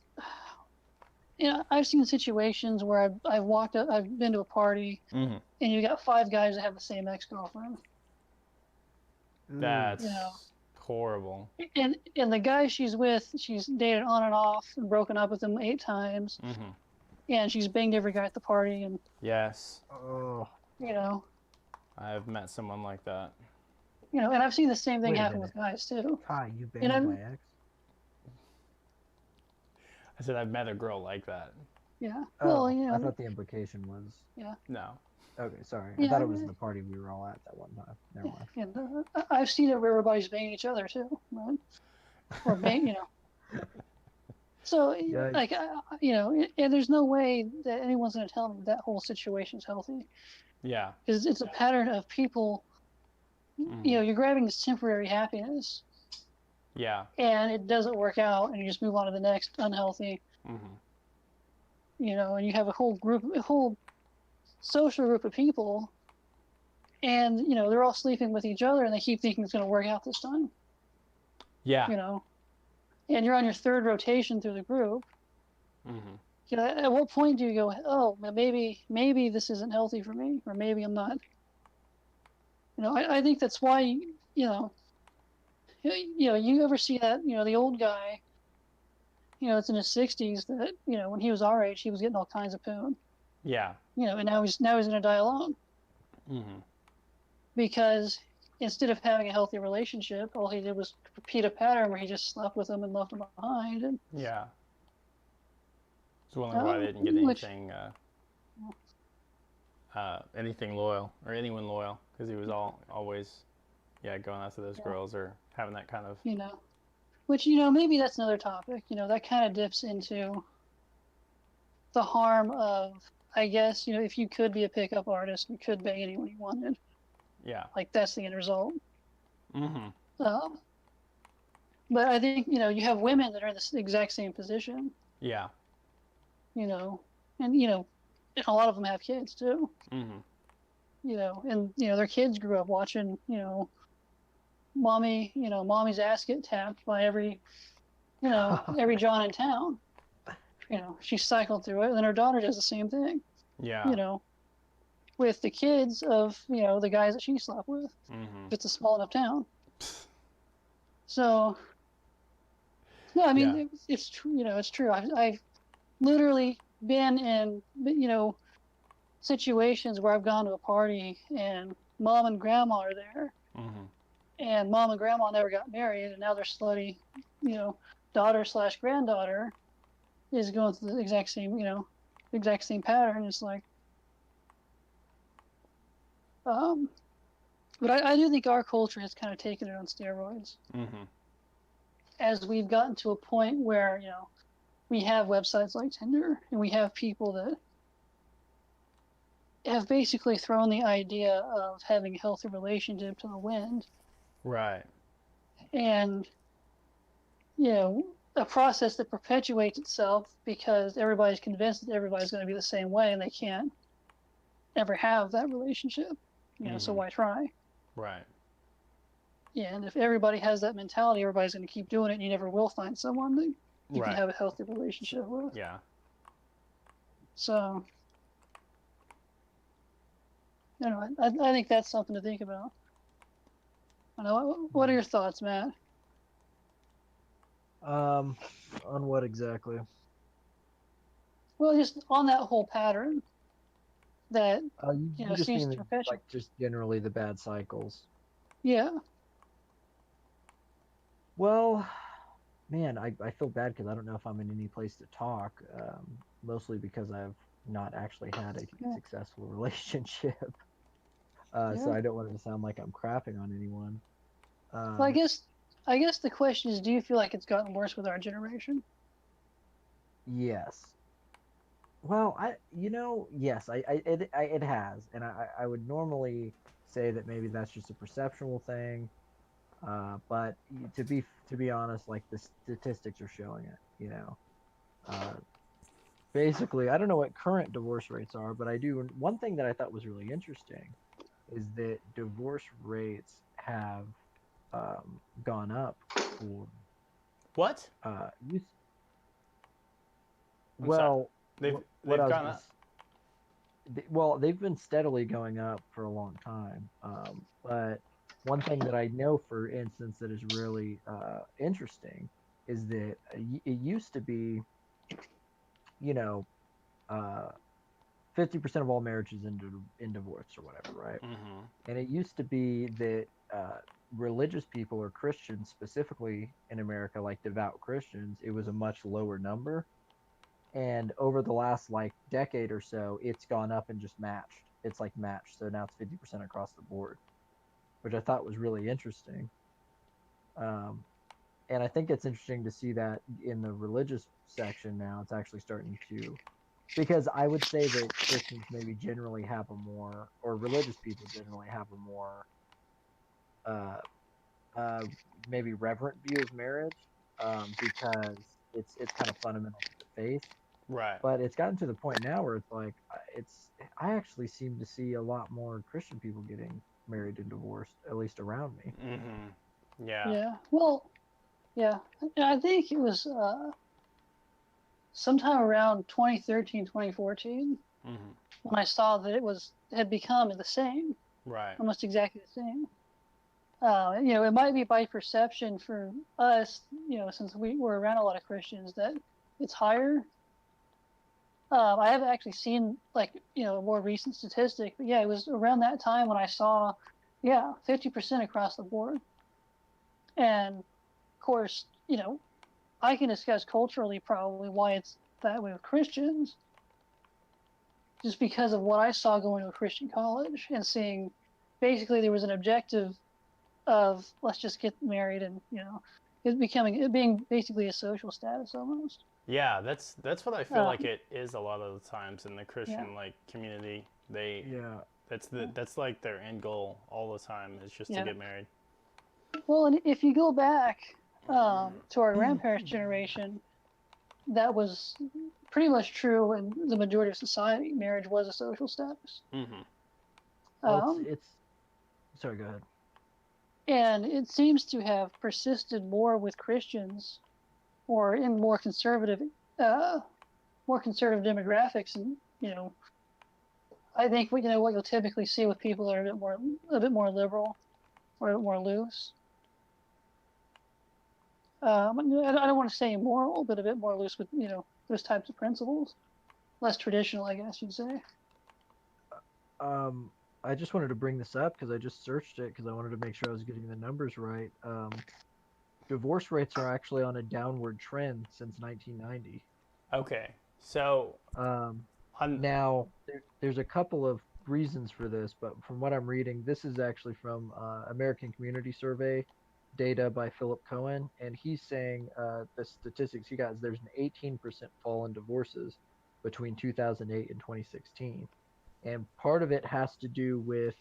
you know, I've seen situations where I've been to a party, and you got 5 guys that have the same ex-girlfriend. That's, you know, horrible. And the guy she's with, she's dated on and off and broken up with him 8 times. And she's banged every guy at the party, and yes. Oh. You know. I've met someone like that. You know, and I've seen the same thing happen with guys too. Hi, you banged my ex? I said I've met a girl like that. Yeah. Oh, well, you know. I thought the implication was. Yeah. No. Okay, sorry. Yeah, I thought it was the party we were all at that one time. Never mind. And I've seen it where everybody's banging each other too, right? Or bang, you know. So, Yikes. like, you know, and there's no way that anyone's going to tell me that whole situation's healthy. Yeah. Because it's a pattern of people, you know, you're grabbing this temporary happiness. Yeah. And it doesn't work out, and you just move on to the next unhealthy. You know, and you have a whole social group of people, and, you know, they're all sleeping with each other, and they keep thinking it's going to work out this time. Yeah. You know. And you're on your 3rd rotation through the group. You know, at what point do you go, oh, maybe this isn't healthy for me, or maybe I'm not I think that's why, you ever see that, the old guy, it's in his 60s that, when he was our age, he was getting all kinds of poon, Yeah. and now he's going to die alone Mm-hmm. because instead of having a healthy relationship, all he did was repeat a pattern where he just slept with them and left them behind. And Yeah. It's wondering why they didn't get anything loyal or anyone loyal, because he was always going after those girls or having that kind of which maybe that's another topic. That kind of dips into the harm of, I guess, if you could be a pickup artist, you could bang anyone you wanted. Yeah. Like that's the end result. Mm-hmm. But I think you have women that are in the exact same position. Yeah. And a lot of them have kids too. Mm-hmm. And their kids grew up watching mommy's ass get tapped by every John in town. She cycled through it, and then her daughter does the same thing. Yeah. With the kids of the guys that she slept with. Mm-hmm. If it's a small enough town. So no, I mean it's true. It's true. I've literally been in situations where I've gone to a party and mom and grandma are there. Mm-hmm. And mom and grandma never got married, and now their slutty, daughter/granddaughter is going through the exact same pattern. It's like, but I do think our culture has kind of taken it on steroids. Mm-hmm. As we've gotten to a point where, we have websites like Tinder, and we have people that have basically thrown the idea of having a healthy relationship to the wind. Right. And, a process that perpetuates itself because everybody's convinced that everybody's going to be the same way and they can't ever have that relationship. So why try? Right. Yeah, and if everybody has that mentality, everybody's going to keep doing it, and you never will find someone that you can have a healthy relationship with. Yeah. So, I think that's something to think about. What are your thoughts, Matt? On what exactly? Well, just on that whole pattern that you just seems mean to perpetuate. like just generally the bad cycles. Yeah. Well, man, I feel bad because I don't know if I'm in any place to talk. Mostly because I've not actually had a successful relationship. So I don't want it to sound like I'm crapping on anyone. Well, I guess the question is, do you feel like it's gotten worse with our generation? Yes. Well, yes, it has, and I would normally say that maybe that's just a perceptual thing, but to be honest, like the statistics are showing it. Basically, I don't know what current divorce rates are, but I do. One thing that I thought was really interesting is that divorce rates have gone up for what? Well, they've gone up. Well, they've been steadily going up for a long time. But one thing that I know, for instance, that is really interesting is that it used to be, 50% of all marriages in divorce or whatever, right? Mm-hmm. And it used to be that religious people or Christians, specifically in America, like devout Christians, it was a much lower number. And over the last decade or so, it's gone up and just matched. It's matched. So now it's 50% across the board, which I thought was really interesting. And I think it's interesting to see that in the religious section now, it's actually starting to, because I would say that Christians maybe generally have a more, or religious people generally have a more, maybe reverent view of marriage, because it's kind of fundamental to the faith. Right. But it's gotten to the point now where it's like I actually seem to see a lot more Christian people getting married and divorced, at least around me. Mm-hmm. Yeah. Yeah. Well, yeah. I think it was sometime around 2013, 2014 mm-hmm. when I saw that it had become the same. Right. almost exactly the same. It might be by perception for us, since we were around a lot of Christians, that it's higher. I haven't actually seen a more recent statistic, but yeah, it was around that time when I saw, 50% across the board. And of course, I can discuss culturally probably why it's that way with Christians, just because of what I saw going to a Christian college and seeing, basically there was an objective of let's just get married, and it being basically a social status almost. Yeah, that's what I feel like it is a lot of the times in the Christian community. That's like their end goal all the time is just to get married. Well, and if you go back to our grandparents' generation, that was pretty much true in the majority of society. Marriage was a social status. Mm-hmm. Well, it's sorry, go ahead. And it seems to have persisted more with Christians, or in more conservative demographics, and I think what you'll typically see with people that are a bit more liberal or a bit more loose. I don't want to say immoral, but a bit more loose with those types of principles, less traditional, I guess you'd say. I just wanted to bring this up because I just searched it because I wanted to make sure I was getting the numbers right. Divorce rates are actually on a downward trend since 1990. Okay, so now there's a couple of reasons for this, but from what I'm reading, this is actually from American Community Survey data by Philip Cohen, and he's saying the statistics he got is there's an 18% fall in divorces between 2008 and 2016. And part of it has to do with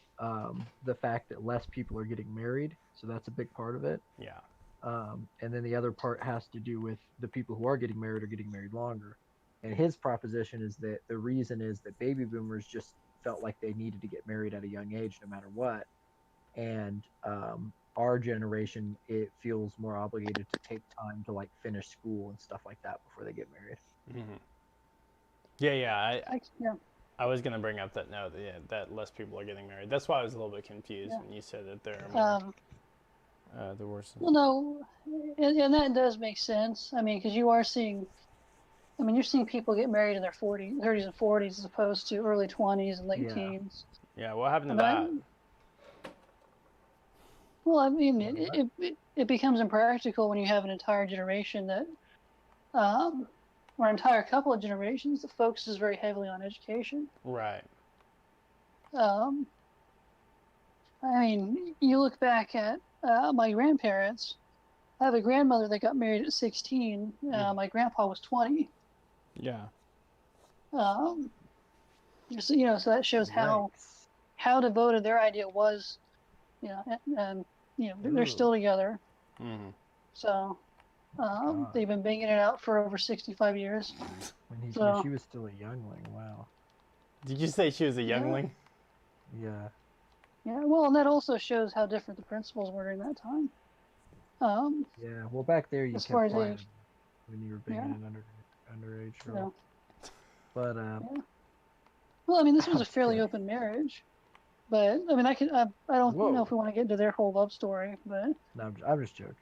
the fact that less people are getting married, so that's a big part of it. Yeah. And then the other part has to do with the people who are getting married longer. And his proposition is that the reason is that baby boomers just felt like they needed to get married at a young age no matter what. And our generation, it feels more obligated to take time to finish school and stuff like that before they get married. Mm-hmm. I was going to bring up that note that less people are getting married. That's why I was a little bit confused when you said that there are more divorces. Well, no, and that does make sense. I mean, because you're seeing people get married in their 30s and 40s as opposed to early 20s and late teens. Yeah, what happened to that? Well, I mean, it becomes impractical when you have an entire generation that, or an entire couple of generations that focuses very heavily on education. Right. I mean, you look back at my grandparents. I have a grandmother that got married at 16. My grandpa was 20. Yeah. So that shows how devoted their idea was. And they're still together. Mm-hmm. So they've been banging it out for over 65 years. When she was still a youngling, wow. Did you say she was a youngling? Yeah. Yeah, well, and that also shows how different the principles were during that time. Yeah, well, back there you as kept far as quiet age. when you were banging an underage girl. Yeah. But well, I mean, this was a fairly open marriage. But I mean, I don't know if we want to get into their whole love story, but no, I'm just joking.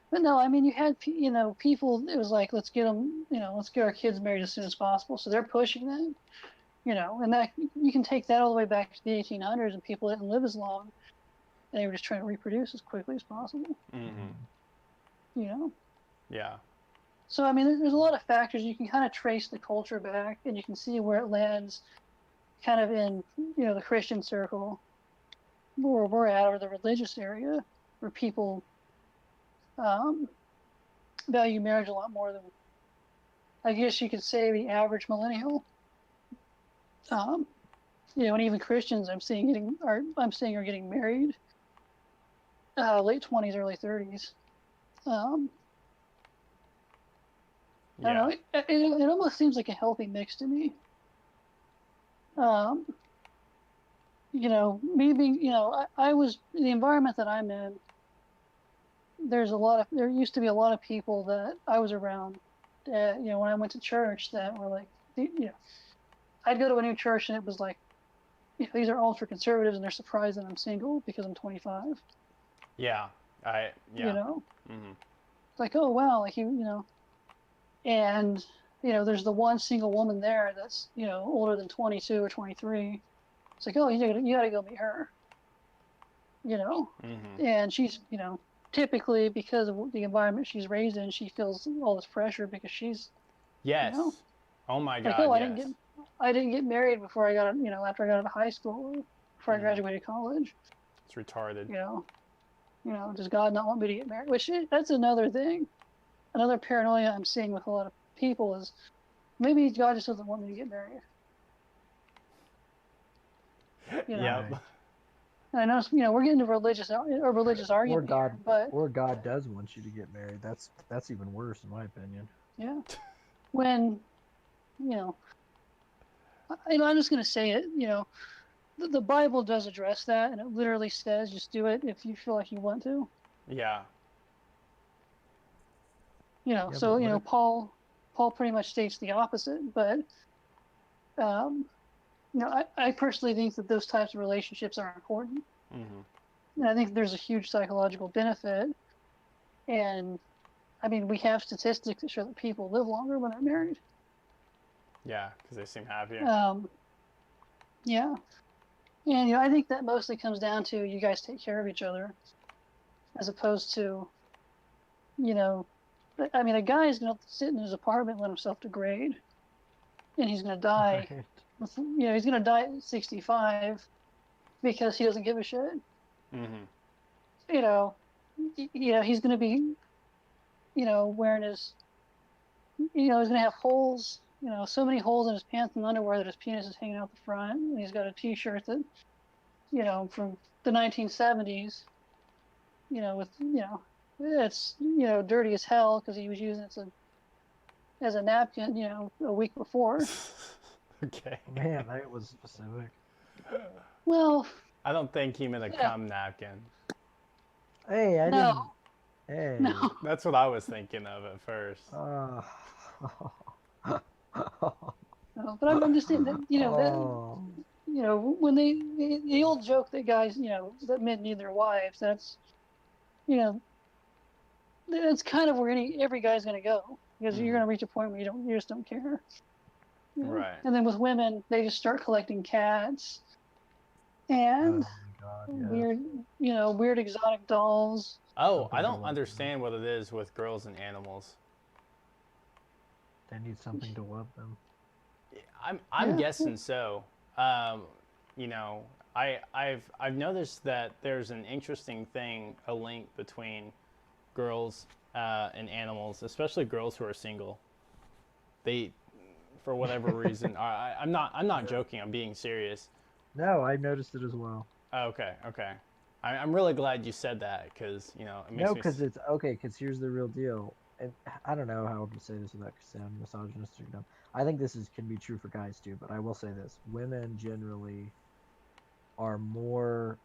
But no, I mean, you had people. It was like, let's get our kids married as soon as possible. So they're pushing that, and that you can take that all the way back to the 1800s, and people didn't live as long, and they were just trying to reproduce as quickly as possible. Mm-hmm. Yeah. So I mean, there's a lot of factors. You can kind of trace the culture back, and you can see where it lands. Kind of in the Christian circle where we're at, or the religious area, where people value marriage a lot more than, I guess you could say, the average millennial. And even Christians I'm seeing are getting married late 20s, early 30s. I don't know. It almost seems like a healthy mix to me. Me being, I was in the environment that I'm in. There used to be a lot of people that I was around, when I went to church that were like, I'd go to a new church and it was like these are ultra conservatives and they're surprised that I'm single because I'm 25. Yeah. You know, Mm-hmm. it's like, oh wow, like and there's the one single woman there that's older than 22 or 23. It's like, oh, you gotta go meet her. Mm-hmm. And she's typically, because of the environment she's raised in, she feels all this pressure because she's Yes. Oh my like, God. oh, Yes. I didn't get married before I got after I got out of high school, or before I graduated college. It's retarded. Does God not want me to get married? Which that's another thing, another paranoia I'm seeing with a lot of people is maybe God just doesn't want me to get married. Yep. And I know, we're getting to religious argument God, here, but or God does want you to get married. That's even worse, in my opinion. yeah, when I'm just gonna say it. The Bible does address that, and it literally says, just do it if you feel like you want to. Yeah. So Paul pretty much states the opposite, but I personally think that those types of relationships are important. Mm-hmm. And I think there's a huge psychological benefit. And I mean, we have statistics that show that people live longer when they're married. Yeah, because they seem happier. Yeah. And I think that mostly comes down to you guys take care of each other, as opposed to, I mean, a guy is going to sit in his apartment and let himself degrade, and he's going to die. Right. He's going to die at 65 because he doesn't give a shit. Mm-hmm. He's going to be, wearing his, he's going to have holes, so many holes in his pants and underwear that his penis is hanging out the front. And he's got a T-shirt that, from the 1970s, with, it's, dirty as hell because he was using it as a napkin, a week before. Okay. Man, that was specific. Well, I don't think he meant a cum napkin. Hey, I no, didn't. Hey. no. That's what I was thinking of at first. No, but I'm just saying that when the old joke that guys that men need their wives, that's that's kind of where every guy's going to go, because you're going to reach a point where you just don't care. Right. And then with women, they just start collecting cats and Oh my God, yes. weird exotic dolls. Oh, Something I to don't love understand what it is with girls and animals. They need something to love them. I'm Yeah. guessing so. I've noticed that there's an interesting thing, a link between girls and animals, especially girls who are single. They, for whatever reason, I'm not joking. I'm being serious. No, I noticed it as well. Okay. I'm really glad you said that, because it makes No, me. because it's okay. Because here's the real deal, and I don't know how to say this without sounding misogynistic. No, I think this can be true for guys too. But I will say this: women generally are more.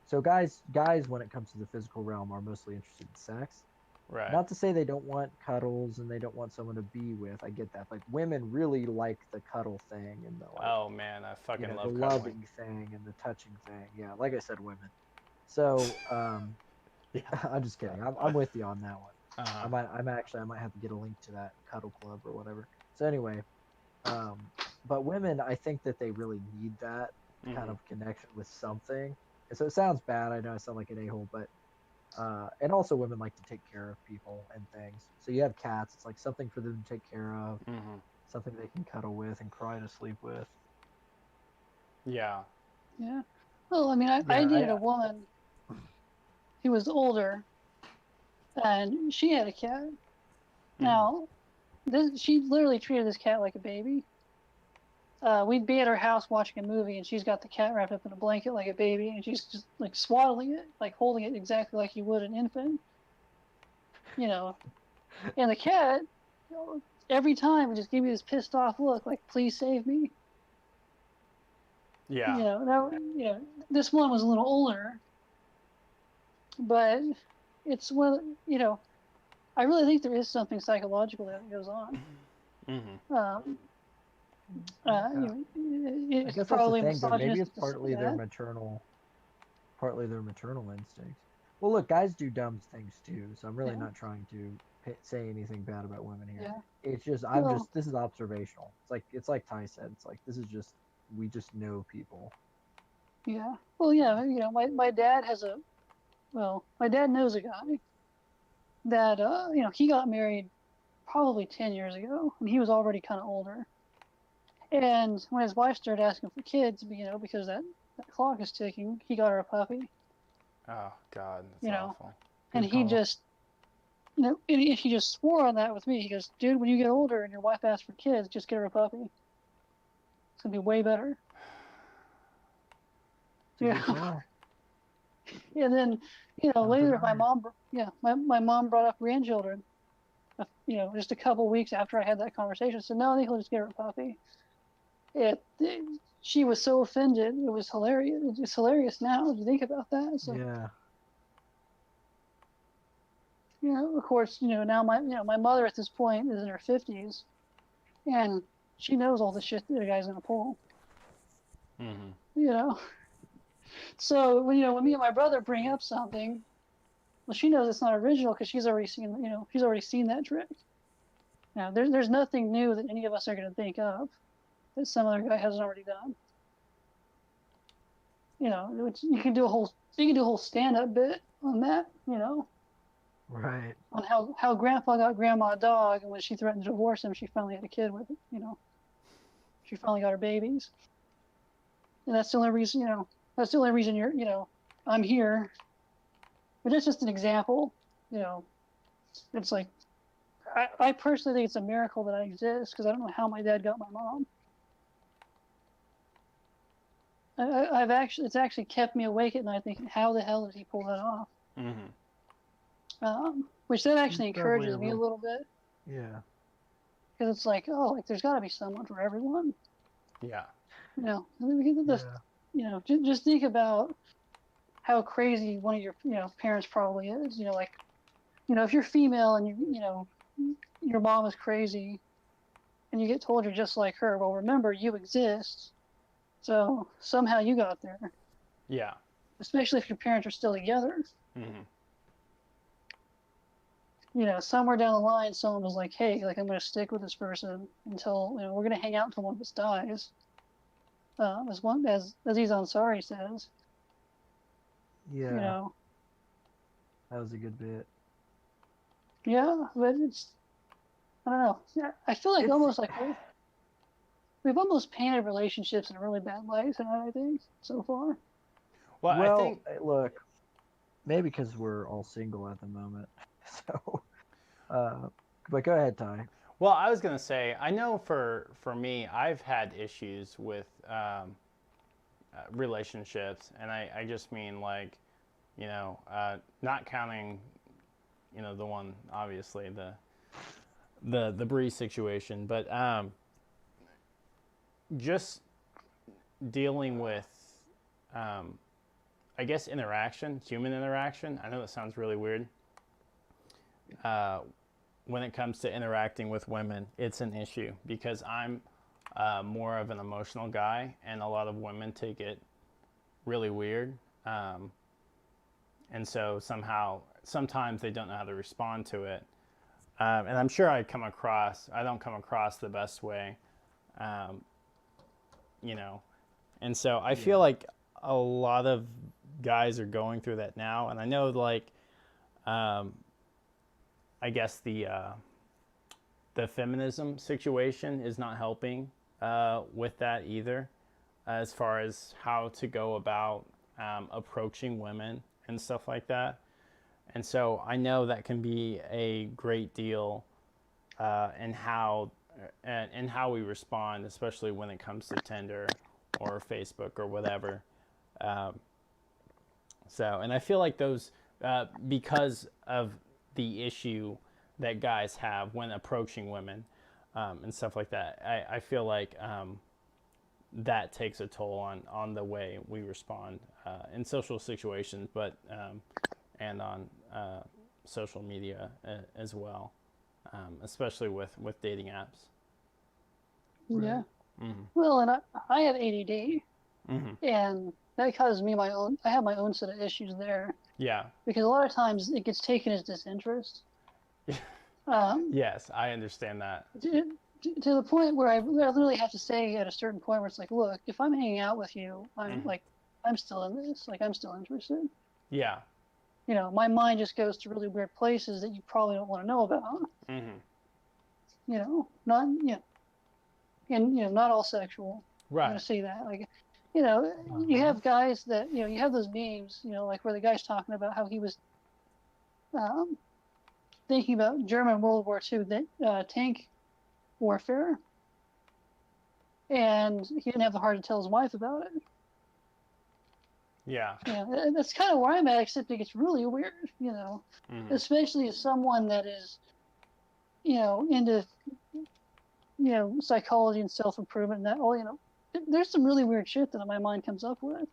So guys, when it comes to the physical realm, are mostly interested in sex. Right. Not to say they don't want cuddles and they don't want someone to be with. I get that. Like women really like the cuddle thing and the Oh man, I fucking love the cuddling. loving thing and the touching thing. Yeah, like I said, women. So Yeah. I'm just kidding. I'm with you on that one. Uh-huh. I might have to get a link to that cuddle club or whatever. So anyway, but women, I think that they really need that kind of connection with something. And so it sounds bad. I know I sound like an a-hole, but and also women like to take care of people and things. So you have cats. It's like something for them to take care of, something they can cuddle with and cry to sleep with. Yeah. Yeah. Well, I mean, I dated a woman who was older, and she had a cat. Now, she literally treated this cat like a baby. We'd be at her house watching a movie, and she's got the cat wrapped up in a blanket like a baby, and she's just like swaddling it, like holding it exactly like you would an infant. And the cat, every time would just give me this pissed off look, like, "Please save me." Yeah. This one was a little older, but it's I really think there is something psychological that goes on. Uh, Yeah. you, I it's guess that's the probably thing, though. Maybe it's misogynistic to say that. partly their maternal instincts. Well, look, guys do dumb things too, so I'm really Yeah, not trying to say anything bad about women here. yeah. It's just Well, this is observational. It's like Ty said. It's like this is just we just know people. yeah. Well, yeah. My dad has a my dad knows a guy that he got married probably 10 years ago, and he was already kind of older. And when his wife started asking for kids, because that clock is ticking, he got her a puppy. Oh God, You that's know, awful. and Good he call. just and he just swore on that with me. He goes, "Dude, when you get older and your wife asks for kids, just get her a puppy. It's gonna be way better." It's a good call. And then, Don't later deny it. my mom brought up grandchildren. Just a couple weeks after I had that conversation, said, "No, I think he'll just get her a puppy." She was so offended. It was hilarious. It's hilarious now if you think about that. So, Yeah. of course, now my mother at this point is in her 50s, and she knows all the shit that a guy's gonna pull. Mm-hmm. You know, so when me and my brother bring up something, well, she knows it's not original because she's already seen that trick. Now, there's nothing new that any of us are going to think of that some other guy hasn't already done. You can do a whole stand-up bit on that. Right. On how Grandpa got Grandma a dog, and when she threatened to divorce him, she finally had a kid with it. She finally got her babies, and that's the only reason. I'm here. But it's just an example. It's like I personally think it's a miracle that I exist because I don't know how my dad got my mom. It's actually kept me awake at night thinking, how the hell did he pull that off? Mm-hmm. Which that He's actually probably encourages me a little bit yeah. because it's like, oh, like there's got to be someone for everyone. Yeah. Just think about how crazy one of your parents probably is. If you're female and your mom is crazy and you get told you're just like her, well, remember you exist. So somehow you got there, Yeah. especially if your parents are still together. Mm-hmm. Somewhere down the line, someone was like, "Hey, like I'm going to stick with this person until we're going to hang out until one of us dies." As Aziz Ansari says, you Yeah. know, That was a good bit. yeah, but I don't know. Yeah, I feel like It's almost like we've almost painted relationships in a really bad light tonight. I think so far. Well, I well, think. look, maybe because we're all single at the moment. So, uh, but go ahead, Ty. Well, I was gonna say, I know for me, I've had issues with relationships, and I just mean like, not counting, the one obviously the Bree situation, but just dealing with, um, I guess human interaction. I know that sounds really weird. Uh, when it comes to interacting with women, it's an issue because I'm more of an emotional guy, and a lot of women take it really weird. And so sometimes they don't know how to respond to it. And I'm sure I don't come across the best way, um, you know. And so I feel Yeah. like a lot of guys are going through that now. And I know, like, um, I guess the feminism situation is not helping with that either, as far as how to go about approaching women and stuff like that. And so I know that can be a great deal in how we respond, especially when it comes to Tinder or Facebook or whatever. Um, and I feel like those, because of the issue that guys have when approaching women and stuff like that, I feel like that takes a toll on the way we respond in social situations, but and on social media as well, especially with dating apps. Yeah. Right. Well, and I have ADD, Mm-hmm. and that causes me I have my own set of issues there. Yeah. Because a lot of times it gets taken as disinterest. Um, Yes, I understand that. to the point where I literally have to say at a certain point where it's like, look, if I'm hanging out with you, I'm still in this. Like, I'm still interested. Yeah. You know, my mind just goes to really weird places that you probably don't want to know about. Mm-hmm. You know, not, you know, and, you know, not all sexual. I'm Right. going to say that. Like, you know, you have guys that, you know, you have those memes, you know, like where the guy's talking about how he was um, thinking about German World War II tank warfare, and he didn't have the heart to tell his wife about it. Yeah. Yeah, that's kind of where I'm at, except it gets really weird, you know, especially as someone that is, you know, into, you know, psychology and self-improvement and that, all, you know, there's some really weird shit that my mind comes up with.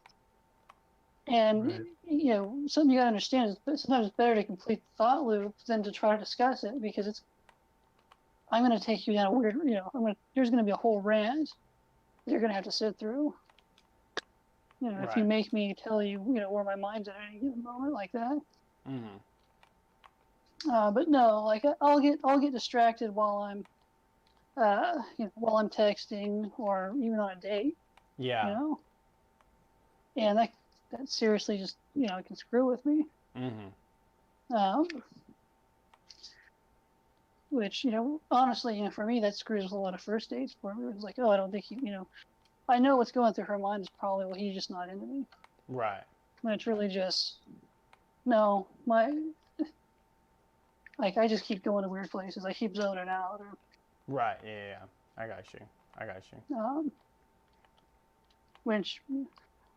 And, Right. you know, something you gotta understand is sometimes it's better to complete the thought loop than to try to discuss it, because I'm going to take you down a weird, you know, there's going to be a whole rant that you're going to have to sit through. You know, if you Right. make me tell you, you know, where my mind's at any given moment like that. But no, like I'll get distracted while I'm, you know, while I'm texting or even on a date. Yeah. You know, and that seriously just, you know, it can screw with me. Which, you know, honestly, you know, for me that screws with a lot of first dates for me. It's like, oh, I don't think you know, I know what's going through her mind is probably, well, he's just not into me. Right. When it's really just, no, like I just keep going to weird places. I keep zoning out, or Right. Yeah. I got you. which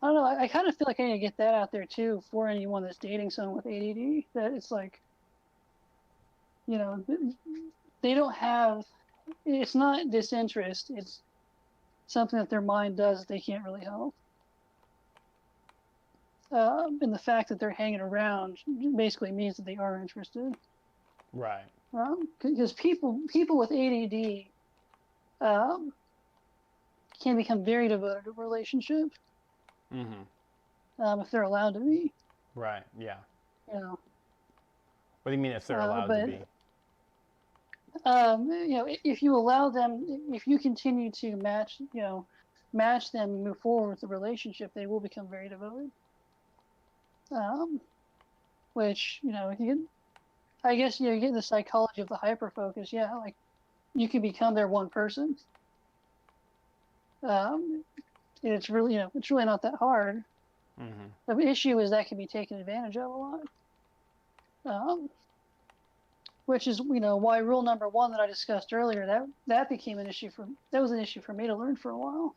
I don't know. I kind of feel like I need to get that out there too for anyone that's dating someone with ADD. That it's like, you know, they don't have. It's not disinterest. It's something that their mind does that they can't really help. And the fact that they're hanging around basically means that they are interested. Right. Because people with ADD can become very devoted to a relationship if they're allowed to be. Right. Yeah. You know, What do you mean if they're allowed to be? you know, if you allow them, if you continue to match them and move forward with the relationship, they will become very devoted. Which, you know, I guess, you know, you get the psychology of the hyper focus. Yeah, like you can become their one person. It's really, you know, it's really not that hard. The issue is that can be taken advantage of a lot. Which is, you know, why rule number 1 that I discussed earlier, that became an issue that was an issue for me to learn for a while.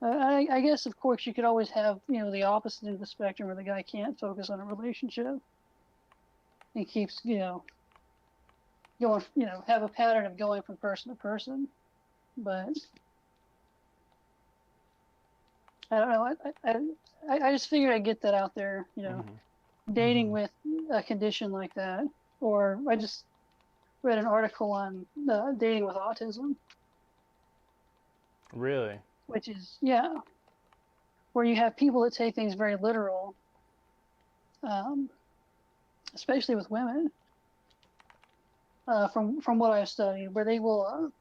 I guess, of course, you could always have, you know, the opposite end of the spectrum where the guy can't focus on a relationship and keeps, you know, going, you know, have a pattern of going from person to person. But I don't know. I just figured I'd get that out there, you know, dating with a condition like that. Or I just read an article on dating with autism. Really? Which is, yeah, where you have people that take things very literal, especially with women. From what I've studied, where they will,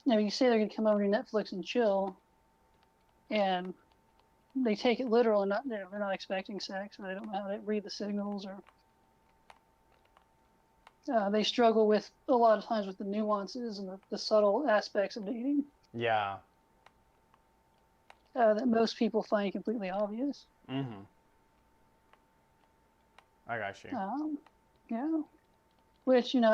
you know, you say they're going to come over to Netflix and chill, and they take it literal, and they're not expecting sex, or they don't know how to read the signals, or they struggle with a lot of times with the nuances and the subtle aspects of dating. Yeah. That most people find completely obvious. I got you. Yeah. Which, you know,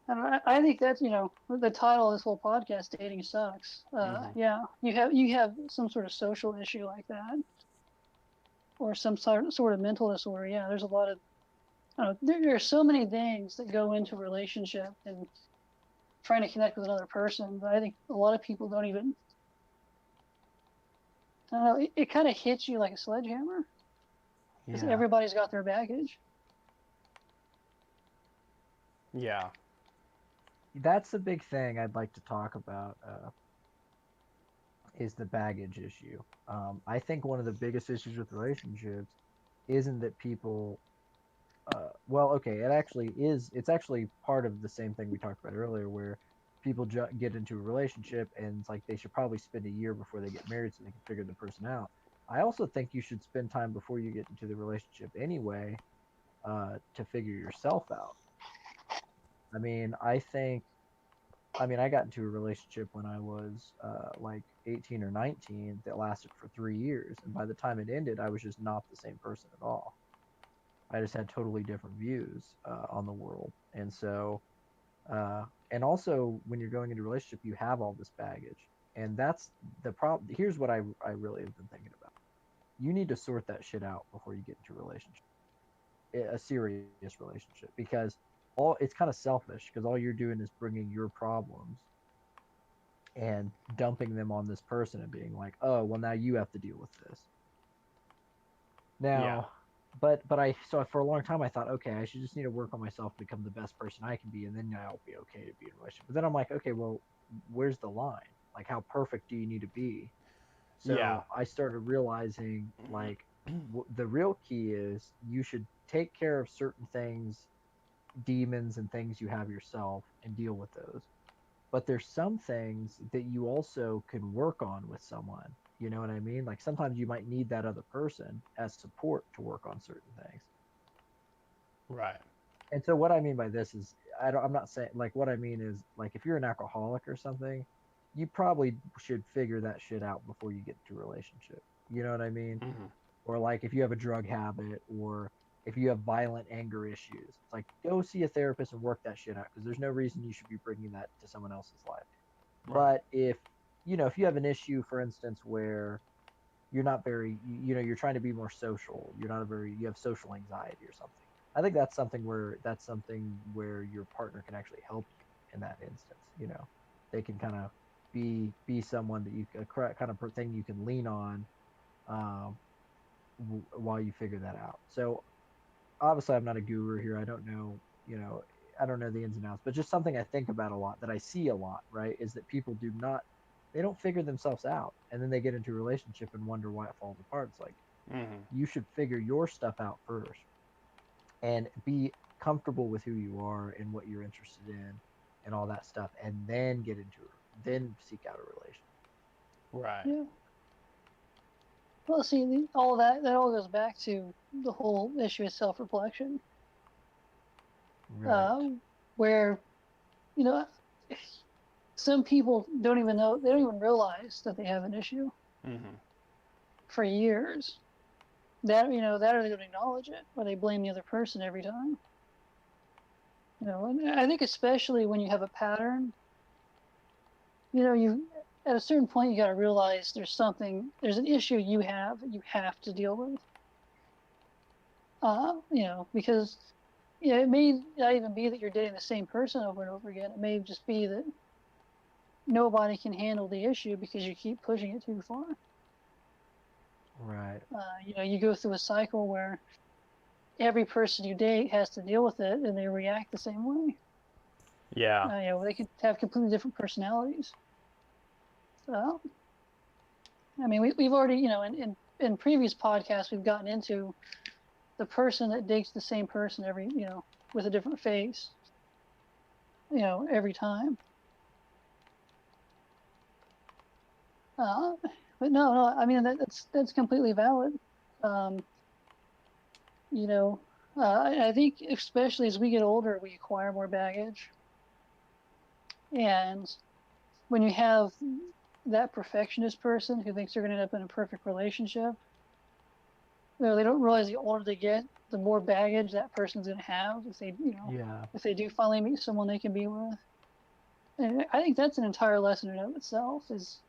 I think that's, you know, the title of this whole podcast, Dating Sucks. Yeah, you have some sort of social issue like that, or some sort of mental disorder. Yeah, there's a lot of, I don't know, there are so many things that go into a relationship and trying to connect with another person, but I think a lot of people don't even, I don't know, it kind of hits you like a sledgehammer, because everybody's got their baggage. Yeah. That's the big thing I'd like to talk about. Is the baggage issue. I think one of the biggest issues with relationships isn't that people well, okay, it actually is. It's actually part of the same thing we talked about earlier, where people get into a relationship and it's like they should probably spend a year before they get married so they can figure the person out. I also think you should spend time before you get into the relationship anyway, to figure yourself out. I mean, I got into a relationship when I was like 18 or 19 that lasted for 3 years, and by the time it ended, I was just not the same person at all. I just had totally different views on the world. And so, and also when you're going into a relationship, you have all this baggage. And that's the problem. Here's what I really have been thinking about. You need to sort that shit out before you get into a relationship, a serious relationship, because all it's kind of selfish because all you're doing is bringing your problems and dumping them on this person and being like, oh, well, now you have to deal with this. Yeah. Now, but so for a long time I thought, okay, I should just need to work on myself to become the best person I can be, and then I'll be okay to be in a relationship. But then I'm like, okay, well, where's the line? Like, how perfect do you need to be? Yeah. So I started realizing, like, the real key is you should take care of certain things, demons and things you have yourself, and deal with those. But there's some things that you also can work on with someone. You know what I mean? Like sometimes you might need that other person as support to work on certain things. Right. And so what I mean by this is I'm not saying, like, what I mean is, like, if you're an alcoholic or something, you probably should figure that shit out before you get into a relationship. You know what I mean? Mm-hmm. Or like if you have a drug habit, or if you have violent anger issues, it's like go see a therapist and work that shit out, because there's no reason you should be bringing that to someone else's life. Right. But if if you have an issue, for instance, where you're not very, you're trying to be more social, you're not a very, you have social anxiety or something, I think that's something where your partner can actually help you in that instance. They can kind of be someone that you kind of thing you can lean on, um, while you figure that out. So obviously I'm not a guru here. I don't know the ins and outs, but just something I think about a lot, that I see a lot, right, is that people they don't figure themselves out, and then they get into a relationship and wonder why it falls apart. It's like, Mm-hmm. you should figure your stuff out first and be comfortable with who you are and what you're interested in and all that stuff, and then then seek out a relationship. Right. Yeah. Well, see, all that all goes back to the whole issue of self-reflection, Right. where you know some people don't even know, they don't even realize that they have an issue Mm-hmm. for years. That or they don't acknowledge it, or they blame the other person every time. And I think especially when you have a pattern, you at a certain point you got to realize there's an issue you have that you have to deal with. Because it may not even be that you're dating the same person over and over again. It may just be that nobody can handle the issue because you keep pushing it too far. Right. You go through a cycle where every person you date has to deal with it, and they react the same way. Yeah. They could have completely different personalities. So, I mean, we've already, in previous podcasts, we've gotten into the person that dates the same person with a different face, every time. Uh, but no, I mean, that's completely valid. Um, you know, I think especially as we get older, we acquire more baggage. And when you have that perfectionist person who thinks they're going to end up in a perfect relationship, they don't realize the older they get, the more baggage that person's going to have Yeah. if they do finally meet someone they can be with. And I think that's an entire lesson in and of itself, is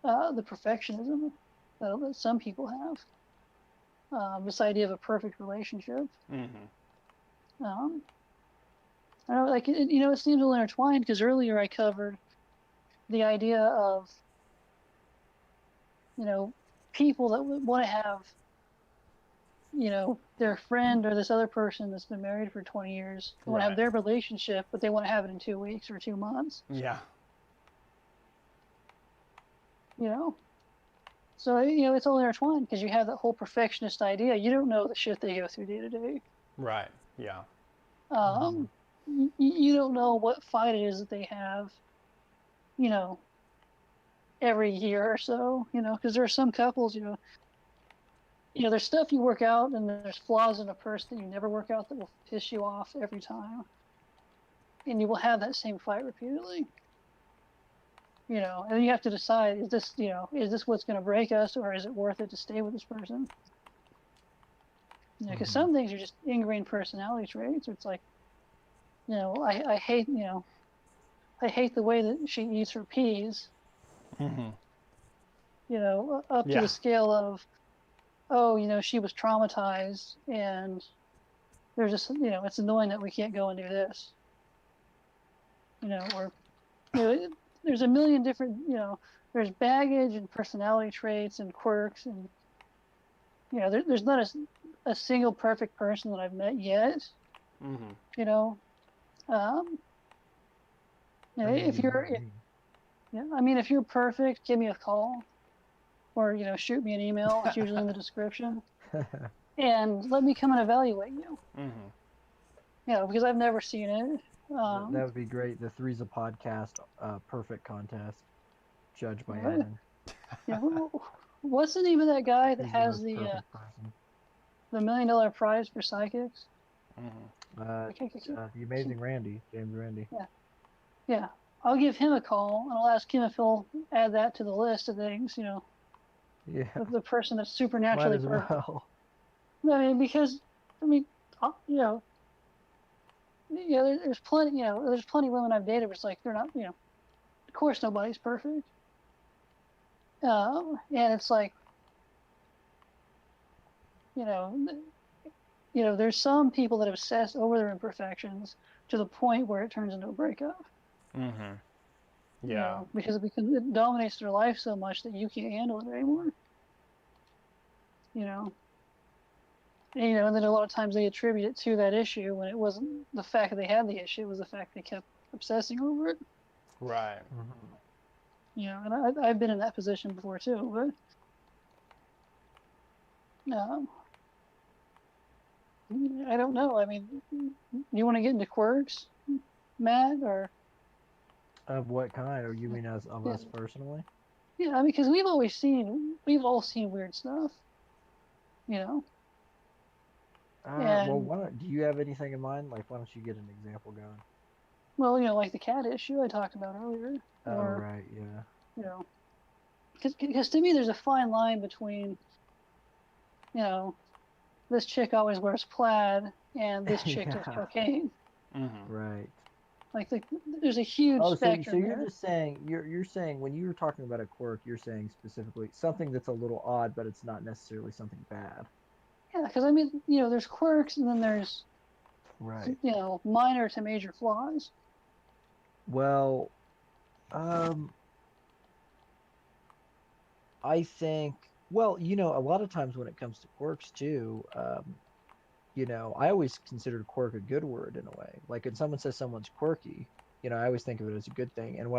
the perfectionism that some people have. This idea of a perfect relationship. Mm-hmm. Um, I don't know, like it seems a little intertwined, because earlier I covered the idea of people that want to have their friend or this other person that's been married for 20 years. They want to have their relationship, but they want to have it in 2 weeks or 2 months. Yeah. So, it's all intertwined because you have that whole perfectionist idea. You don't know the shit they go through day to day. Right. Yeah. You don't know what fight it is that they have, every year or so, because there are some couples, there's stuff you work out and there's flaws in a person that you never work out that will piss you off every time. And you will have that same fight repeatedly. And you have to decide, is this what's going to break us, or is it worth it to stay with this person? Because some things are just ingrained personality traits. It's like, I hate the way that she eats her peas. Up to the scale of, she was traumatized, and there's just, it's annoying that we can't go and do this. Or, there's a million different, there's baggage and personality traits and quirks, and, there's not a single perfect person that I've met yet. If you're perfect, give me a call, or shoot me an email. It's usually in the description, and let me come and evaluate you. Because I've never seen it. That would be great. The Three's a Podcast perfect contest, judged by Evan. Yeah. What's the name of that guy that has the $1 million prize for psychics? The Amazing Randy, James Randy. Yeah. I'll give him a call, and I'll ask him if he'll add that to the list of things, of the person that's supernaturally perfect. Well. Because, there's plenty, there's plenty of women I've dated where it's like, they're not, of course nobody's perfect. And it's like, there's some people that obsess over their imperfections to the point where it turns into a breakup. Yeah. Because it dominates their life so much that you can't handle it anymore. And then a lot of times they attribute it to that issue when it wasn't the fact that they had the issue, it was the fact they kept obsessing over it. Right. And I've been in that position before too, but I don't know. I mean, you want to get into quirks, Matt, or? Of what kind? Or you mean as of us personally? Yeah, because we've all seen weird stuff. Well, do you have anything in mind? Like, why don't you get an example going? Well, like the cat issue I talked about earlier. Right, yeah. Because to me, there's a fine line between, this chick always wears plaid and this chick does cocaine. Right. Like, there's a huge spectrum. So you're just saying you're saying when you were talking about a quirk, you're saying specifically something that's a little odd, but it's not necessarily something bad. Yeah, because there's quirks, and then there's minor to major flaws. Well, I think a lot of times when it comes to quirks too, I always consider quirk a good word in a way. Like when someone says someone's quirky, I always think of it as a good thing. And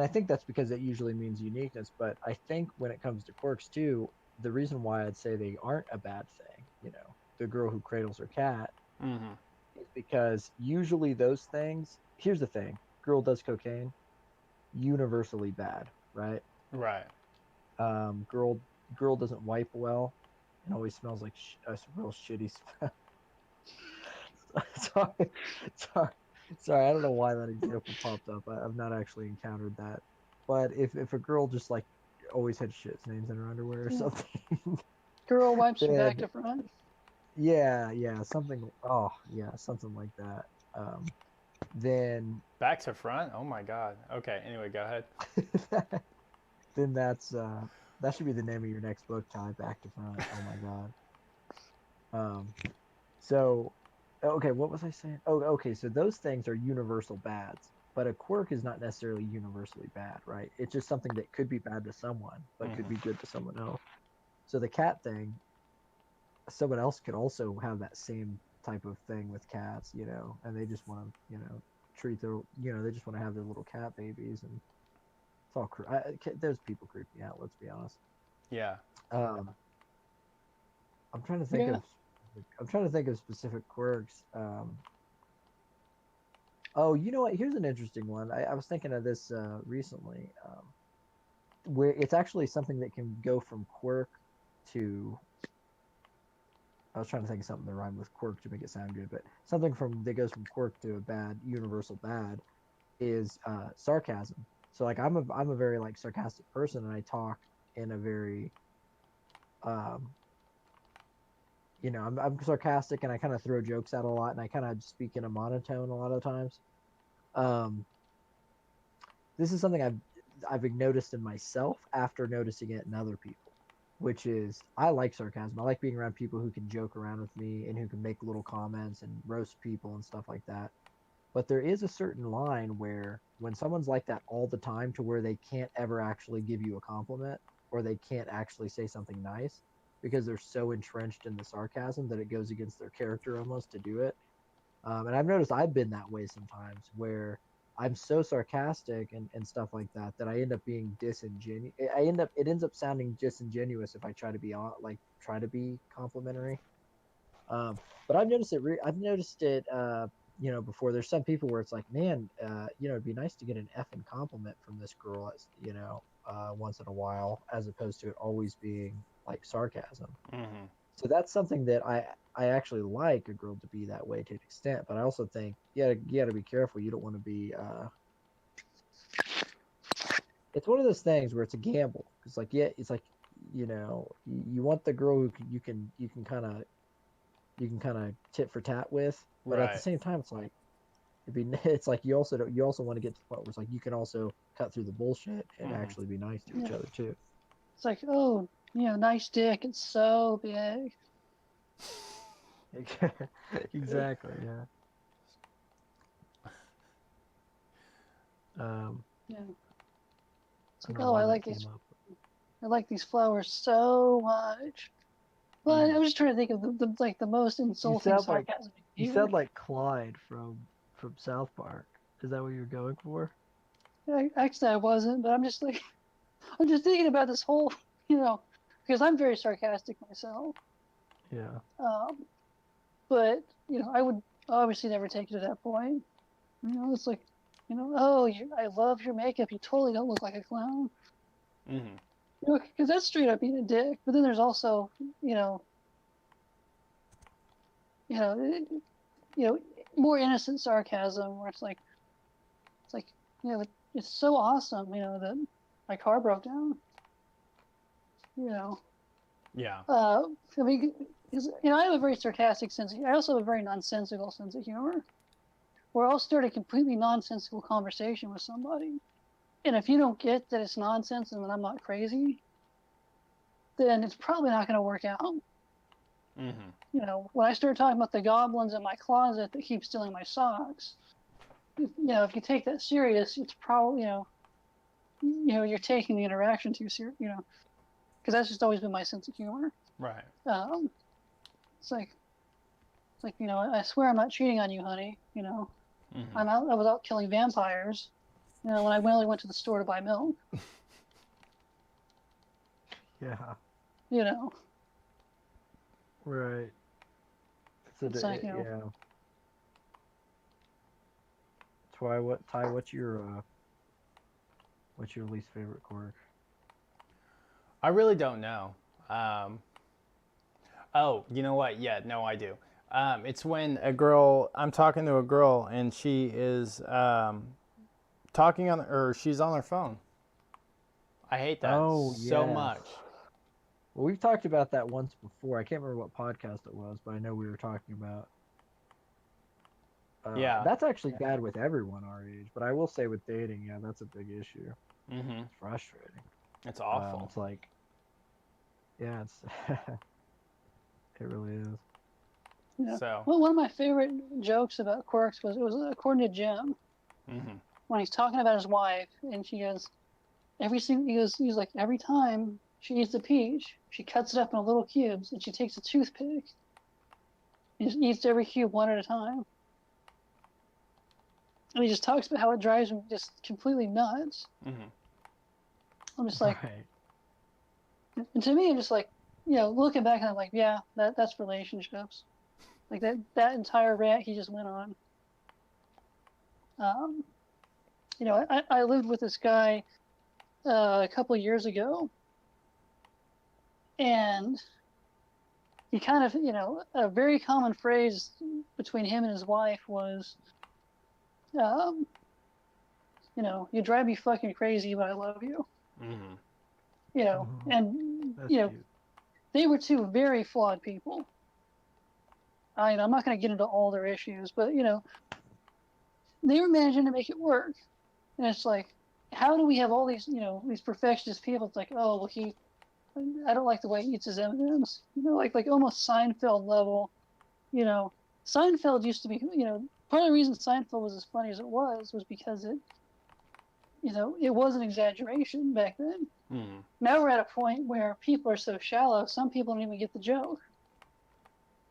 I think that's because it usually means uniqueness. But I think when it comes to quirks too, the reason why I'd say they aren't a bad thing, the girl who cradles her cat, is because usually those things. Here's the thing: girl does cocaine, universally bad, right? Right. Girl doesn't wipe well, and always smells like a real shitty smell. Sorry. I don't know why that example popped up. I've not actually encountered that. But if a girl just like always had shit stains in her underwear or something, girl wipes from back to front. Yeah, something. Oh, yeah, something like that. Then back to front. Oh my God. Okay. Anyway, go ahead. Then that should be the name of your next book, Ty. Back to front. Oh my God. So, okay, what was I saying? Oh, okay. So those things are universal bads, but a quirk is not necessarily universally bad, right? It's just something that could be bad to someone, but could be good to someone else. So the cat thing, someone else could also have that same type of thing with cats, and they just want to, treat their, they just want to have their little cat babies, and it's all those people creep me out. Let's be honest. Yeah. Um, I'm trying to think Yeah. of, specific quirks. Oh, you know what? Here's an interesting one. I was thinking of this recently, where it's actually something that can go from quirk to. I was trying to think of something that rhymed with quirk to make it sound good, but something that goes from quirk to a bad, universal bad, is sarcasm. So like I'm a very like sarcastic person, and I talk in a very, um, I'm sarcastic, and I kind of throw jokes out a lot, and I kind of speak in a monotone a lot of times. Um, this is something I've noticed in myself after noticing it in other people, which is I like sarcasm. I like being around people who can joke around with me and who can make little comments and roast people and stuff like that. But there is a certain line where when someone's like that all the time to where they can't ever actually give you a compliment or they can't actually say something nice because they're so entrenched in the sarcasm that it goes against their character almost to do it. And I've noticed I've been that way sometimes where I'm so sarcastic and stuff like that that I end up being disingenuous. It ends up sounding disingenuous if I try to be complimentary. Um, but I've noticed it. I've noticed it. Before there's some people where it's like, man, it'd be nice to get an effing compliment from this girl, once in a while, as opposed to it always being like sarcasm. Mm-hmm. So that's something that I actually like a girl to be that way to an extent, but I also think you got to be careful. You don't want to be. It's one of those things where it's a gamble. It's like it's like you want the girl who you can kind of tit for tat with, but at the Right. same time, it's like it's like you also want to get to the point where it's like you can also cut through the bullshit and Mm-hmm. actually be nice to each Yeah. other too. It's like, oh, nice dick. It's so big. Exactly. Yeah. Yeah. It's I like, don't know oh, why that came up. I like these flowers so much. But Mm-hmm. I was just trying to think of the most You insulting sound like sarcasm you you sound like Clyde from South Park. Is that what you're going for? Actually, I wasn't, but I'm just like, I'm just thinking about this whole, because I'm very sarcastic myself. Yeah. Um, but I would obviously never take it to that point. It's like, oh, I love your makeup. You totally don't look like a clown. Mm-hmm. Because that's straight up being a dick. But then there's also, you know, you know, more innocent sarcasm where it's like, it's so awesome, that my car broke down. Yeah. I mean, I have a very sarcastic sense. I also have a very nonsensical sense of humor, where I'll start a completely nonsensical conversation with somebody, and if you don't get that it's nonsense and that I'm not crazy, then it's probably not going to work out. Mm-hmm. When I start talking about the goblins in my closet that keep stealing my socks, if you take that serious, it's probably, you're taking the interaction too serious, because that's just always been my sense of humor. Right. It's like, I swear I'm not cheating on you, honey. Mm-hmm. I was out killing vampires, when I only went to the store to buy milk. Yeah. Right. It's like, yeah. That's why what's your least favorite quirk? I really don't know. Oh, you know what? Yeah, no, I do. It's when I'm talking to a girl and she is or she's on her phone. I hate that so much. Well, we've talked about that once before. I can't remember what podcast it was, but I know we were talking about. Yeah. That's actually bad with everyone our age, but I will say with dating, yeah, that's a big issue. Mm-hmm. It's frustrating. It's awful. It's like, yeah, it really is. Yeah. So. Well, one of my favorite jokes about quirks was according to Jim, Mm-hmm. when he's talking about his wife, and she goes, he's like, every time She eats a peach. She cuts it up into little cubes, and she takes a toothpick and just eats every cube one at a time. And he just talks about how it drives him just completely nuts. Mm-hmm. I'm just like, Right. and to me, I'm just like, looking back, I'm like, yeah, that's relationships. Like that entire rant he just went on. I lived with this guy a couple of years ago, and he kind of, a very common phrase between him and his wife was, um, you drive me fucking crazy, but I love you. Mm-hmm. And That's cute. they were two very flawed people. I'm not going to get into all their issues, but they were managing to make it work. And it's like, how do we have all these, these perfectionist people? It's like, oh, well, I don't like the way he eats his M&Ms. Like almost Seinfeld level. Seinfeld used to be, part of the reason Seinfeld was as funny as it was because it, it was an exaggeration back then. Mm-hmm. Now we're at a point where people are so shallow, some people don't even get the joke.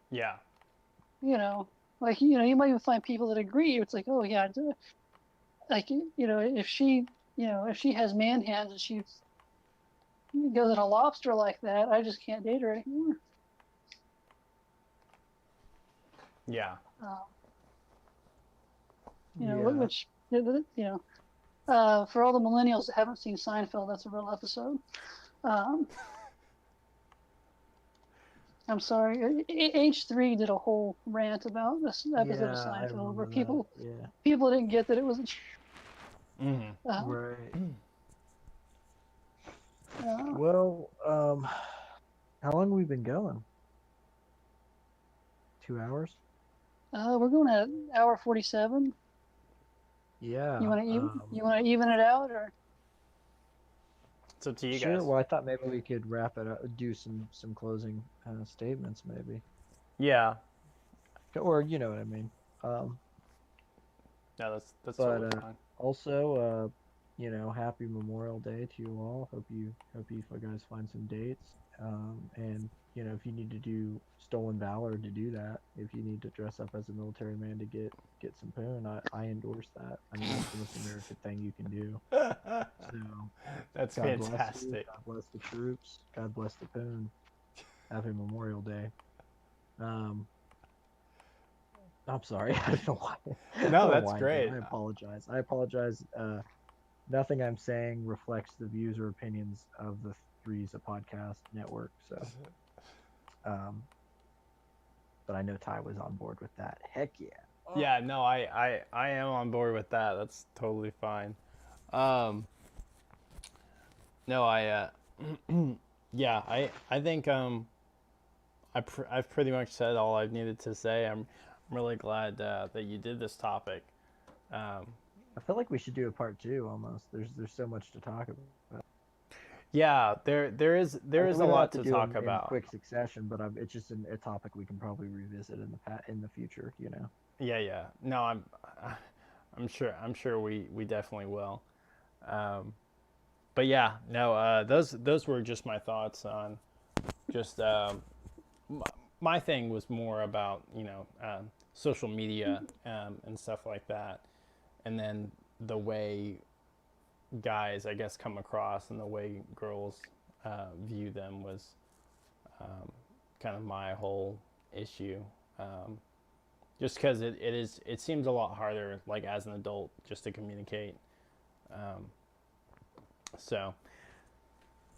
Yeah. Like, you might even find people that agree. It's like, oh yeah, like, if she has man hands and she goes at a lobster like that, I just can't date her anymore. Yeah. Which, for all the millennials that haven't seen Seinfeld, that's a real episode. I'm sorry. H3 did a whole rant about this episode of Seinfeld where people didn't get that it was. Mm-hmm. Right. Well, how long have we been going? 2 hours? We're going at hour 47. Yeah. You want to even it out, or? It's up to you sure. guys. Well, I thought maybe we could wrap it up, do some closing statements, maybe. Yeah. Or you know what I mean. Yeah, that's totally fine. Also, happy Memorial Day to you all. Hope you guys find some dates. And if you need to do Stolen Valor to do that, if you need to dress up as a military man to get some poon, I endorse that. I mean, that's the most American thing you can do. So that's God fantastic. Bless you, God bless the troops. God bless the poon. Happy Memorial Day. I'm sorry. I don't know why. No, that's great. I apologize. Nothing I'm saying reflects the views or opinions of the Three's a Podcast Network. So, but I know Ty was on board with that. Heck yeah. Yeah, no, I am on board with that. That's totally fine. No, yeah, I think I've pretty much said all I've needed to say. I'm really glad that you did this topic. I feel like we should do a part 2 almost. There's so much to talk about. Yeah, there is a lot to talk about in quick succession, but it's just a topic we can probably revisit in the future. Yeah. No, I'm sure we definitely will. But yeah, no, those were just my thoughts on just my thing was more about social media and stuff like that, and then the way guys I guess come across and the way girls view them was kind of my whole issue, just because it seems a lot harder like as an adult just to communicate, so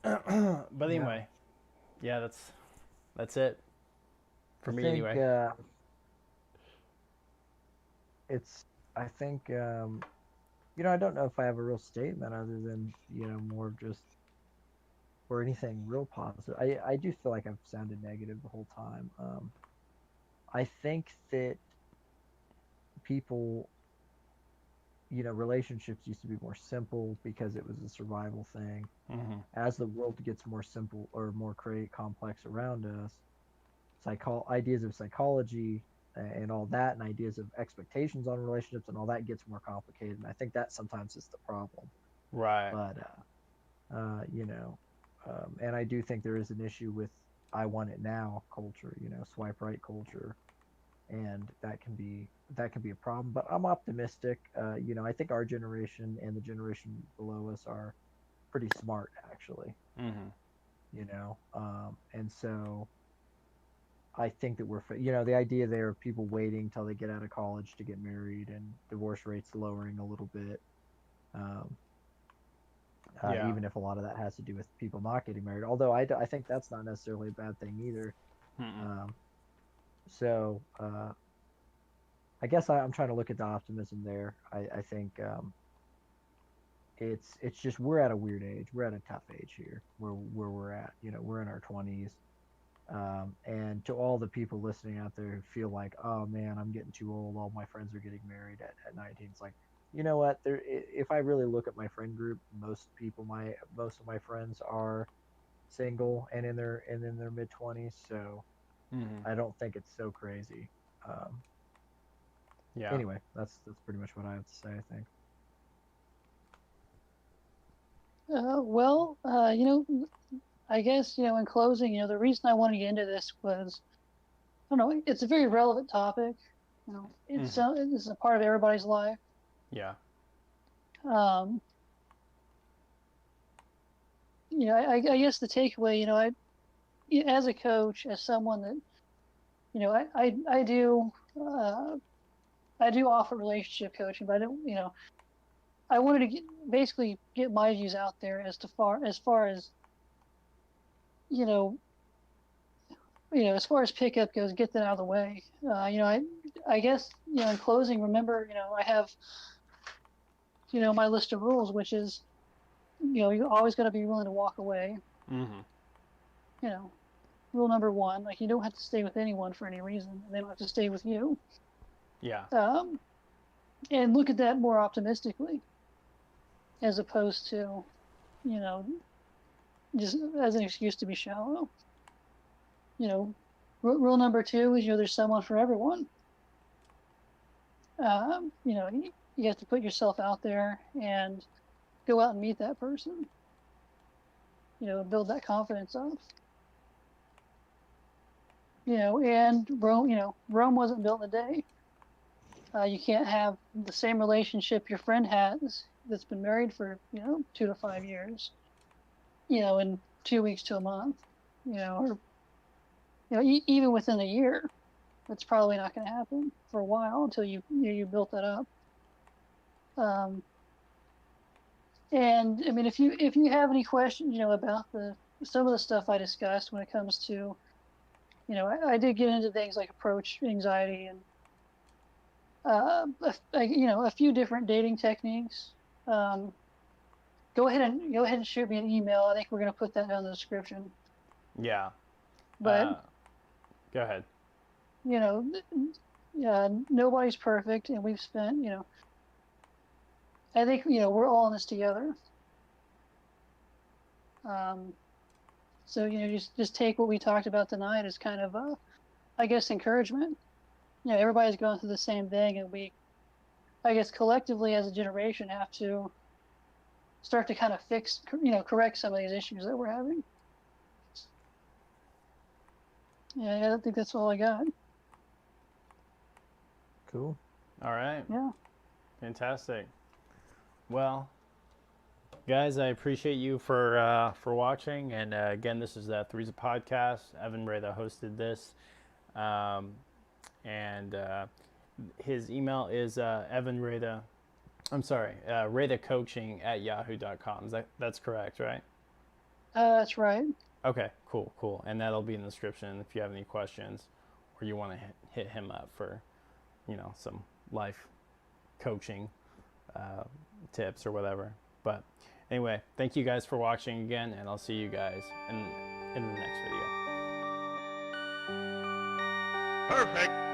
but anyway, yeah, that's it for me anyway. I think I don't know if I have a real statement other than more of just or anything real positive. I do feel like I've sounded negative the whole time. I think that people, relationships used to be more simple because it was a survival thing. Mm-hmm. As the world gets more simple or more complex around us, ideas of psychology and all that, and ideas of expectations on relationships and all that gets more complicated. And I think that sometimes is the problem. Right. But, And I do think there is an issue with I want it now culture, swipe right culture, and that can be a problem. But I'm optimistic. I think our generation and the generation below us are pretty smart, actually. Mm-hmm. And so I think that the idea there of people waiting till they get out of college to get married and divorce rates lowering a little bit. Um, Yeah. Even if a lot of that has to do with people not getting married, although I think that's not necessarily a bad thing either. Mm-mm. So I guess I'm trying to look at the optimism there. I think it's just we're at a weird age. We're at a tough age here where we're at. We're in our 20s. And to all the people listening out there who feel like, oh man, I'm getting too old. All my friends are getting married at 19. It's like, you know what? If I really look at my friend group, most of my friends are single and in their mid 20s. So Mm-hmm. I don't think it's so crazy. Yeah. Anyway, that's pretty much what I have to say, I think. I guess, in closing, the reason I wanted to get into this was, I don't know, it's a very relevant topic. It's it's a part of everybody's life. Yeah. Um, I guess the takeaway, as a coach, as someone that, I do, I do offer relationship coaching, but I don't, I wanted to basically get my views out there as far as, you know, as far as pickup goes, get that out of the way. I guess, in closing, remember, I have, my list of rules, which is, you always got to be willing to walk away. Mm-hmm. Rule number one, like, you don't have to stay with anyone for any reason, and they don't have to stay with you. Yeah. And look at that more optimistically, as opposed to, just as an excuse to be shallow. Rule number two is, there's someone for everyone. You have to put yourself out there and go out and meet that person. Build that confidence up. And Rome wasn't built in a day. You can't have the same relationship your friend has that's been married for 2 to 5 years. In 2 weeks to a month. Or even within a year. That's probably not going to happen for a while until you built that up. And I mean, if you have any questions, about some of the stuff I discussed when it comes to, I did get into things like approach anxiety and, a few different dating techniques. Go ahead and shoot me an email. I think we're going to put that down in the description. Yeah. But go ahead. Nobody's perfect, and we've spent, I think, we're all in this together. So, just take what we talked about tonight as kind of, I guess, encouragement. Everybody's going through the same thing, and we, I guess, collectively as a generation have to start to kind of correct some of these issues that we're having. Yeah, I think that's all I got. Cool. All right. Yeah. Fantastic. Well, guys, I appreciate you for watching. And again, this is the Three's a Podcast. Evan Reida hosted this. And his email is Evan Reida. I'm sorry, reidacoaching@yahoo.com. That's correct, right? That's right. Okay, cool. And that'll be in the description if you have any questions or you want to hit him up for, some life coaching tips or whatever. But anyway, thank you guys for watching again, and I'll see you guys in the next video. Perfect.